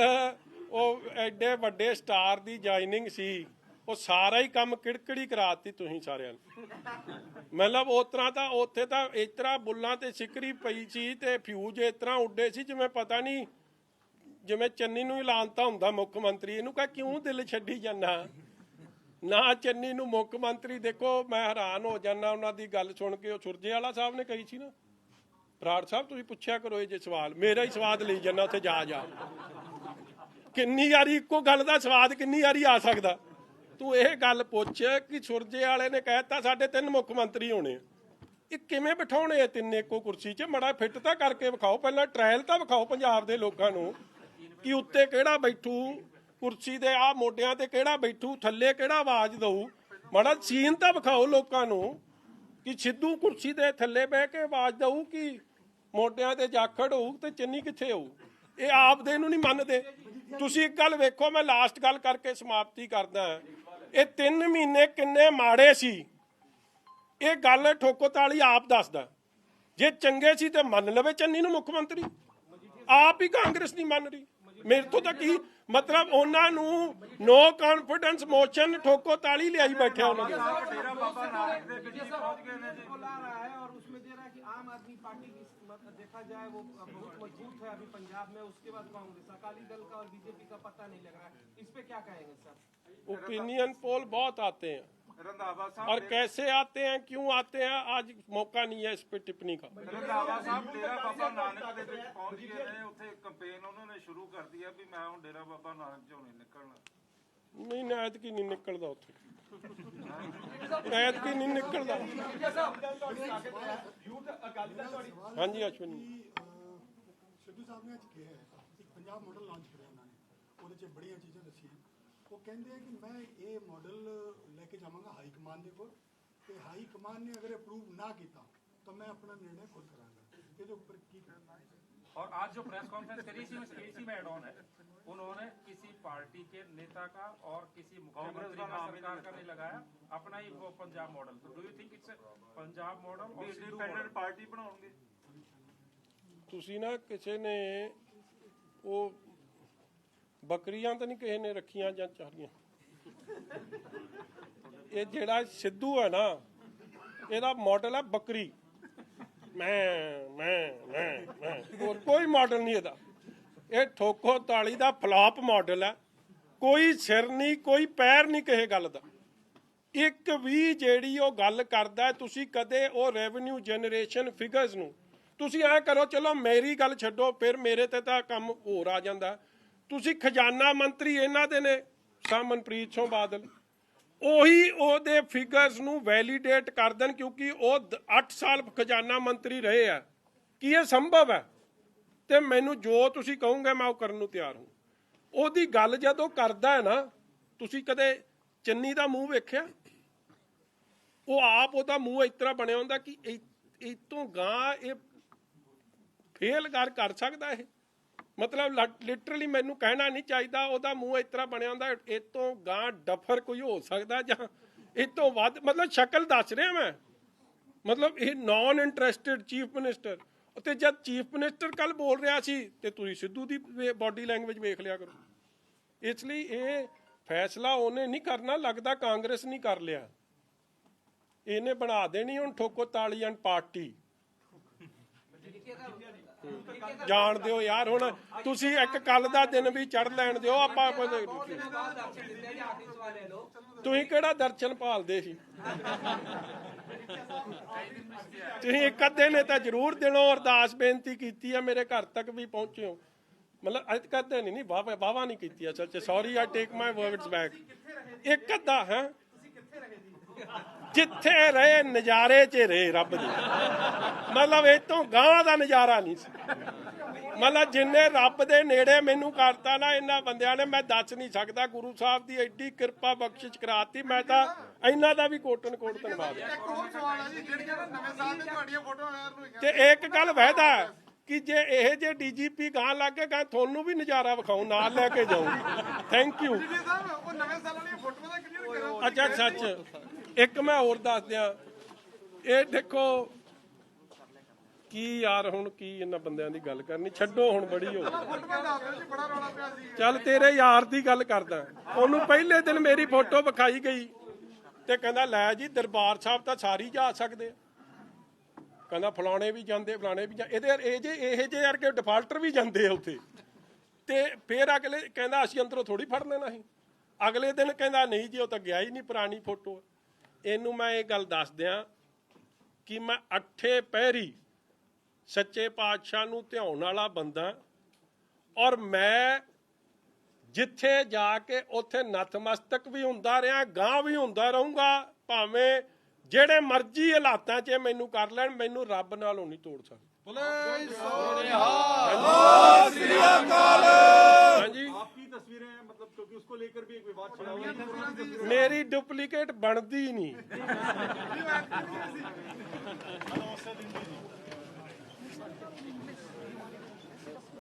ਉਹ ਐਡੇ ਵੱਡੇ ਸਟਾਰ ਦੀ ਜੁਆਇਨਿੰਗ ਸੀ, ਉਹ ਸਾਰਾ ਹੀ ਕੰਮ ਕਿੜਕੜੀ ਕਰਾਤੀ ਤੁਸੀਂ ਸਾਰਿਆਂ ਨੂੰ। ਮਤਲਬ ਉਸ ਤਰ੍ਹਾਂ ਤਾਂ ਉੱਥੇ ਤਾਂ ਇਸ ਤਰ੍ਹਾਂ ਬੁੱਲਾਂ ਤੇ ਸਿਕਰੀ ਪਈ ਸੀ ਤੇ ਫਿਊਜ਼ ਇਸ ਤਰ੍ਹਾਂ ਉੱਡੇ ਸੀ ਜਿਵੇਂ ਪਤਾ ਨਹੀਂ, ਜਿਵੇਂ ਚੰਨੀ ਨੂੰ ਐਲਾਨਤਾ ਹੁੰਦਾ ਮੁੱਖ ਮੰਤਰੀ। ਇਹਨੂੰ ਕਹ ਕਿਉਂ ਦਿਲ ਛੱਡੀ ਜਾਂਦਾ ਨਾ ਚੰਨੀ ਨੂੰ ਮੁੱਖ ਮੰਤਰੀ। ਦੇਖੋ ਮੈਂ ਹੈਰਾਨ ਹੋ ਜਾਂਦਾ ਉਹਨਾਂ ਦੀ ਗੱਲ ਸੁਣ ਕੇ। ਉਹ ਸੁਰਜੇਵਾਲਾ ਸਾਹਿਬ ਨੇ ਕਹੀ ਸੀ ਨਾ, ਬਰਾੜ ਸਾਹਿਬ ਤੁਸੀਂ ਪੁੱਛਿਆ ਕਰੋ ਇਹ ਜੇ ਸਵਾਲ, ਮੇਰਾ ਹੀ ਸਵਾਦ ਲਈ ਜਾਂਦਾ ਉੱਥੇ ਜਾ ਕਿੰਨੀ ਵਾਰੀ ਇੱਕੋ ਗੱਲ ਦਾ ਸਵਾਦ ਕਿੰਨੀ ਵਾਰੀ ਆ ਸਕਦਾ। ਤੂੰ ਇਹ ਗੱਲ ਪੁੱਛ ਕਿ ਸੁਰਜੇ ਵਾਲੇ ਨੇ ਕਹਿਤਾ ਸਾਡੇ 3 ਮੁੱਖ ਮੰਤਰੀ ਹੋਣੇ, ਇਹ ਕਿਵੇਂ ਬਿਠਾਉਣੇ ਆ 3 ਇੱਕੋ ਕੁਰਸੀ 'ਚ? ਮੜਾ ਫਿੱਟ ਤਾਂ ਕਰਕੇ ਵਿਖਾਓ, ਪਹਿਲਾਂ ਟ੍ਰਾਇਲ ਤਾਂ ਵਿਖਾਓ ਪੰਜਾਬ ਦੇ ਲੋਕਾਂ ਨੂੰ ਕਿ ਉੱਤੇ ਕਿਹੜਾ ਬੈਠੂ, ਕੁਰਸੀ ਦੇ ਆ ਮੋਢਿਆਂ ਤੇ ਕਿਹੜਾ ਬੈਠੂ, ਥੱਲੇ ਕਿਹੜਾ ਆਵਾਜ਼ ਦਊ। ਮਾੜਾ ਸੀਨ ਤਾਂ ਵਿਖਾਓ ਲੋਕਾਂ ਨੂੰ ਕਿ ਸਿੱਧੂ ਕੁਰਸੀ ਦੇ ਥੱਲੇ ਬਹਿ ਕੇ ਆਵਾਜ਼ ਦਊ ਕਿ ਮੋਢਿਆਂ ਤੇ ਜਾਖੜ ਹੋਊ ਤੇ ਚੰਨੀ ਕਿੱਥੇ ਹੋਊ। ਇਹ ਆਪ ਦੇ ਨੂੰ ਨਹੀਂ ਮੰਨਦੇ। ਤੁਸੀਂ ਇੱਕ ਗੱਲ ਵੇਖੋ, ਮੈਂ ਲਾਸਟ ਗੱਲ ਕਰਕੇ ਸਮਾਪਤੀ ਕਰਦਾ। ਇਹ 3 ਮਹੀਨੇ ਕਿੰਨੇ ਮਾੜੇ ਸੀ, ਇਹ ਗੱਲ ਠੋਕੋ ਤਾਲੀ ਆਪ ਦੱਸਦਾ। ਜੇ ਚੰਗੇ ਸੀ ਤੇ ਮੰਨ ਲਵੇ ਚੰਨੀ ਨੂੰ ਮੁੱਖ ਮੰਤਰੀ, ਆਪ ਹੀ ਕਾਂਗਰਸ ਨਹੀਂ ਮੰਨ ਰਹੀ। ਮੇਰੇ ਤੋਂ ਤਾਂ ਕੀ ਮਤਲਬ, ਉਹਨਾਂ ਨੂੰ ਨੋ ਕੌਨਫੀਡੈਂਸ ਮੋਸ਼ਨ ਠੋਕੋ ਤਾਲੀ ਲਿਆਈ ਬੈਠਿਆ ਉਹਨਾਂ ਦੇ। डेरा बाबा नानक ਦੇ ਵਿੱਚ ਪਹੁੰਚ ਗਏ ਨੇ ਜੀ। बुला रहा है और उसमें दे रहा है कि आम आदमी पार्टी देखा जाए वो बहुत मजबूत है अभी पंजाब में, उसके बाद कांग्रेस, अकाली दल का और बीजेपी का पता नहीं लग रहा है। इस पे क्या कहेंगे सर? ओपिनियन पोल बहुत आते हैं रंधावा और साहब कैसे आते हैं, क्यों आते हैं, आज मौका नहीं है इस पे टिप्पणी का। ਰੰਧਾਵਾ ਸਾਹਿਬ ਡੇਰਾ ਬਾਬਾ ਨਾਨਕ ਦੇ ਵਿੱਚ ਪਹੁੰਚ ਗਏ ਨੇ। ਉੱਥੇ ਕੰਪੇਨ ਉਹਨਾਂ ਨੇ ਸ਼ੁਰੂ ਕਰਤੀ ਹੈ ਵੀ ਮੈਂ ਹੁਣ ਡੇਰਾ ਬਾਬਾ ਨਾਨਕ ਚੋਂ ਨਹੀਂ ਨਿਕਲਣਾ। ਨਹੀਂ ਨਾਇਤ ਕੀ ਨਹੀਂ ਨਿਕਲਦਾ ਉੱਥੇ, ਨਾਇਤ ਕੀ ਨਹੀਂ ਨਿਕਲਦਾ। ਹਾਂਜੀ ਅਸ਼ਵਨੀ ਸਿੱਧੂ ਸਾਹਿਬ ਨੇ ਅੱਜ ਕਿਹਾ ਹੈ ਇੱਕ ਪੰਜਾਬ ਮਾਡਲ ਲਾਂਚ ਕਰਿਆ ਉਹਨਾਂ ਨੇ, ਉਹਦੇ 'ਚ ਬੜੀਆਂ ਚੀਜ਼ਾਂ ਦੱਸੀਆਂ। ਉਹ ਕਹਿੰਦੇ ਕਿ ਮੈਂ ਇਹ ਮਾਡਲ ਲੈ ਕੇ ਜਾਵਾਂਗਾ ਹਾਈ ਕਮਾਨ ਦੇ ਕੋਲ, ਤੇ ਹਾਈ ਕਮਾਨ ਨੇ ਅਗਰ ਅਪਰੂਵ ਨਾ ਕੀਤਾ ਤਾਂ ਮੈਂ ਆਪਣਾ ਨਿਰਣय खुद ਕਰਾਂਗਾ। ਇਹਦੇ ਉੱਪਰ ਕੀ ਕਰਨਾ ਹੈ? और आज जो प्रेस कॉन्फ्रेंस करी इसी में एड ऑन है, उन्होंने किसी पार्टी के नेता का और किसी मुख्यमंत्री का सरकार का नहीं लगाया, अपना ही वो पंजाब मॉडल। तो do you think it's Punjab model और सिद्धू ਇੰਡੀਪੈਂਡੈਂਟ मॉडल? ਪਾਰਟੀ ਬਣਾਉਣਗੇ। ਤੁਸੀਂ ਨਾ ਕਿਸੇ ਨੇ ਉਹ ਬੱਕਰੀਆਂ ਤਾਂ ਨਹੀਂ ਕਿਸੇ ਨੇ ਰੱਖੀਆਂ ਜਾਂ ਚਾਰੀਆਂ। ਇਹ ਜਿਹੜਾ ਸਿੱਧੂ ਹੈ ਨਾ, ਇਹਦਾ ਮਾਡਲ ਹੈ ਬੱਕਰੀ। ਮੈਂ ਹੋਰ ਕੋਈ ਮਾਡਲ ਨਹੀਂ ਇਹਦਾ। ਇਹ ਠੋਕੋ ਤਾਲੀ ਦਾ ਫਲਾਪ ਮਾਡਲ ਹੈ। ਕੋਈ ਸਿਰ ਨਹੀਂ, ਕੋਈ ਪੈਰ ਨਹੀਂ ਕਿਸੇ ਗੱਲ ਦਾ। ਇੱਕ ਵੀ ਜਿਹੜੀ ਉਹ ਗੱਲ ਕਰਦਾ, ਤੁਸੀਂ ਕਦੇ ਉਹ ਰੈਵਨਿਊ ਜਨਰੇਸ਼ਨ ਫਿਗਰਸ ਨੂੰ ਤੁਸੀਂ ਐ ਕਰੋ, ਚਲੋ ਮੇਰੀ ਗੱਲ ਛੱਡੋ, ਫਿਰ ਮੇਰੇ ਤੇ ਤਾਂ ਕੰਮ ਹੋਰ ਆ ਜਾਂਦਾ। ਤੁਸੀਂ ਖਜ਼ਾਨਾ ਮੰਤਰੀ ਇਹਨਾਂ ਦੇ ਨੇ, ਮਨਪ੍ਰੀਤ ਸਿੰਘ ਬਾਦਲ, ਉਹੀ ਉਹਦੇ ਫਿਗਰਸ ਨੂੰ ਵੈਲੀਡੇਟ ਕਰ ਦੇਣ, ਕਿਉਂਕਿ ਉਹ 8 ਸਾਲ ਖਜ਼ਾਨਾ ਮੰਤਰੀ ਰਹੇ ਆ। ਕੀ ਇਹ ਸੰਭਵ ਹੈ? ਤੇ ਮੈਨੂੰ ਜੋ ਤੁਸੀਂ ਕਹੋਗੇ ਮੈਂ ਉਹ ਕਰਨ ਨੂੰ ਤਿਆਰ ਹਾਂ। ਉਹਦੀ ਗੱਲ ਜਦੋਂ ਕਰਦਾ ਹੈ ਨਾ, ਤੁਸੀਂ ਕਦੇ ਚੰਨੀ ਦਾ ਮੂੰਹ ਵੇਖਿਆ? ਉਹ ਆਪ ਉਹਦਾ ਮੂੰਹ ਇਸ ਤਰ੍ਹਾਂ ਬਣਿਆ ਹੁੰਦਾ ਕਿ ਇਹ ਤੋਂ ਗਾਂ ਇਹ ਫੇਲ ਕਰ ਸਕਦਾ ਇਹ। ਮਤਲਬ ਲਿਟਰਲੀ ਮੈਨੂੰ ਕਹਿਣਾ ਨਹੀਂ ਚਾਹੀਦਾ, ਉਹਦਾ ਮੂੰਹ ਇਸ ਤਰ੍ਹਾਂ ਬਣਿਆ ਹੁੰਦਾ ਇਹ ਤੋਂ ਗਾਂ ਡਫਰ ਕੋਈ ਹੋ ਸਕਦਾ ਜਾਂ ਇਹ ਤੋਂ ਵੱਧ। ਮਤਲਬ ਸ਼ਕਲ ਦੱਸ ਰਿਹਾ ਮੈਂ, ਮਤਲਬ ਇਹ ਨਾਨ ਇੰਟਰਸਟਿਡ ਚੀਫ ਮਿਨਿਸਟਰ। ਤੇ ਜਦ ਚੀਫ ਮਿਨਿਸਟਰ ਕੱਲ ਬੋਲ ਰਿਹਾ ਸੀ ਤੇ ਤੁਸੀਂ ਸਿੱਧੂ ਦੀ ਬਾਡੀ ਲੈਂਗੁਏਜ ਵੇਖ ਲਿਆ ਕਰੋ। ਇਸ ਲਈ ਇਹ ਫੈਸਲਾ ਉਹਨੇ ਨਹੀਂ ਕਰਨਾ, ਲੱਗਦਾ ਕਾਂਗਰਸ ਨਹੀਂ ਕਰ ਲਿਆ, ਇਹਨੇ ਬਣਾ ਦੇਣੀ ਹੁਣ ਠੋਕੋ ਤਾਲੀ ਐਂਡ ਪਾਰਟੀ। ਜਾਣ ਦਿਓ ਯਾਰ, ਹੁਣ ਤੁਸੀਂ ਇੱਕ ਕੱਲ ਦਾ ਦਿਨ ਵੀ ਚੜ ਲੈਣ ਦਿਓ। ਆਪਾਂ ਤੁਸੀਂ ਕਿਹੜਾ ਦਰਸ਼ਨ ਭਾਲਦੇ ਸੀ? ਤੁਸੀਂ ਇੱਕ ਅੱਧੇ ਨੇ ਤਾਂ ਜ਼ਰੂਰ ਦਿਨੋਂ ਅਰਦਾਸ ਬੇਨਤੀ ਕੀਤੀ ਹੈ, ਮੇਰੇ ਘਰ ਤੱਕ ਵੀ ਪਹੁੰਚੇ ਹੋ। ਮਤਲਬ ਅੱਜ ਕਰਦੇ ਨਹੀਂ ਵਾਵਾ ਨਹੀਂ ਕੀਤੀ ਅਸਲ 'ਚ। ਸੌਰੀ, ਆਈ ਟੇਕ ਮਾਈ ਵਰਡਸ ਬੈਕ। ਇੱਕ ਅੱਧਾ ਹੈ ਜਿੱਥੇ ਰਹੇ ਨਜ਼ਾਰੇ 'ਚ ਰਹੇ ਰੱਬ ਦੇ। ਮਤਲਬ ਇਹ ਤੋਂ ਗਾਂ ਦਾ ਨਜ਼ਾਰਾ ਨਹੀਂ ਸੀ। ਮਤਲਬ ਜਿੰਨੇ ਰੱਬ ਦੇ ਨੇੜੇ ਮੈਨੂੰ ਕਰਤਾ ਨਾ ਇਹਨਾਂ ਬੰਦਿਆਂ ਨੇ, ਮੈਂ ਦੱਸ ਨਹੀਂ ਸਕਦਾ। ਗੁਰੂ ਸਾਹਿਬ ਦੀ ਐਡੀ ਕਿਰਪਾ ਬਖਸ਼ਿਸ਼ ਕਰਾਤੀ, ਮੈਂ ਤਾਂ ਇਹਨਾਂ ਦਾ ਵੀ ਕੋਟਨ ਕੋਟ ਧੰਨਵਾਦ। ਤੇ ਇੱਕ ਗੱਲ ਵਹਿਦਾ ਕਿ ਜੇ ਇਹ ਜੇ ਡੀਜੀਪੀ ਗਾਂ ਲੱਗ ਕੇ ਗਾਂ ਤੁਹਾਨੂੰ ਵੀ ਨਜ਼ਾਰਾ ਵਿਖਾਉ, ਨਾਲ ਲੈ ਕੇ ਜਾਊਂਗੀ। Thank you. ਅੱਛਾ ਸੱਚ, ਇੱਕ ਮੈਂ ਹੋਰ ਦੱਸ ਦਿਆਂ। ਇਹ ਦੇਖੋ ਕੀ ਯਾਰ, ਹੁਣ ਕੀ ਇਹਨਾਂ ਬੰਦਿਆਂ ਦੀ ਗੱਲ ਕਰਨੀ, ਛੱਡੋ ਹੁਣ, ਬੜੀ ਹੋ ਚੱਲ ਤੇਰੇ ਯਾਰ ਦੀ ਗੱਲ ਕਰਦਾ। ਉਹਨੂੰ ਪਹਿਲੇ ਦਿਨ ਮੇਰੀ ਫੋਟੋ ਵਿਖਾਈ ਗਈ ਤੇ ਕਹਿੰਦਾ ਲੈ ਜੀ ਦਰਬਾਰ ਸਾਹਿਬ ਤਾਂ ਸਾਰੀ ਜਾ ਸਕਦੇ ਆ। ਕਹਿੰਦਾ ਫਲਾਣੇ ਵੀ ਜਾਂਦੇ, ਫਲਾਣੇ ਵੀ ਇਹਦੇ ਇਹ ਜੇ ਯਾਰ ਕਿ ਡਿਫਾਲਟਰ ਵੀ ਜਾਂਦੇ ਆ ਉੱਥੇ। ਤੇ ਫਿਰ ਅਗਲੇ ਕਹਿੰਦਾ ਅਸੀਂ ਅੰਦਰੋਂ ਥੋੜੀ ਫੜ ਲੈਣਾ ਸੀ। ਅਗਲੇ ਦਿਨ ਕਹਿੰਦਾ ਨਹੀਂ ਜੀ ਉਹ ਤਾਂ ਗਿਆ ਹੀ ਨਹੀਂ, ਪੁਰਾਣੀ ਫੋਟੋ। ਇਹਨੂੰ ਮੈਂ ਇਹ ਗੱਲ ਦੱਸ ਦਿਆਂ ਕਿ ਮੈਂ 8 ਪਹਿਰੀ ਸੱਚੇ ਪਾਤਸ਼ਾਹ ਨੂੰ ਧਿਆਉਣ ਵਾਲਾ ਬੰਦਾ, ਔਰ ਮੈਂ ਜਿੱਥੇ ਜਾ ਕੇ ਉੱਥੇ ਨਤਮਸਤਕ ਵੀ ਹੁੰਦਾ ਰਿਹਾ, ਗਾਂ ਵੀ ਹੁੰਦਾ ਰਹੂੰਗਾ। ਭਾਵੇਂ ਜਿਹੜੇ ਮਰਜ਼ੀ ਹਾਲਾਤਾਂ 'ਚ ਮੈਨੂੰ ਕਰ ਲੈਣ, ਮੈਨੂੰ ਰੱਬ ਨਾਲੋਂ ਨਹੀਂ ਤੋੜ ਸਕਦਾ। ਹਾਂਜੀ, क्योंकि उसको लेकर भी एक विवाद छिड़ा हुआ है। मेरी डुप्लीकेट बनती ही नहीं।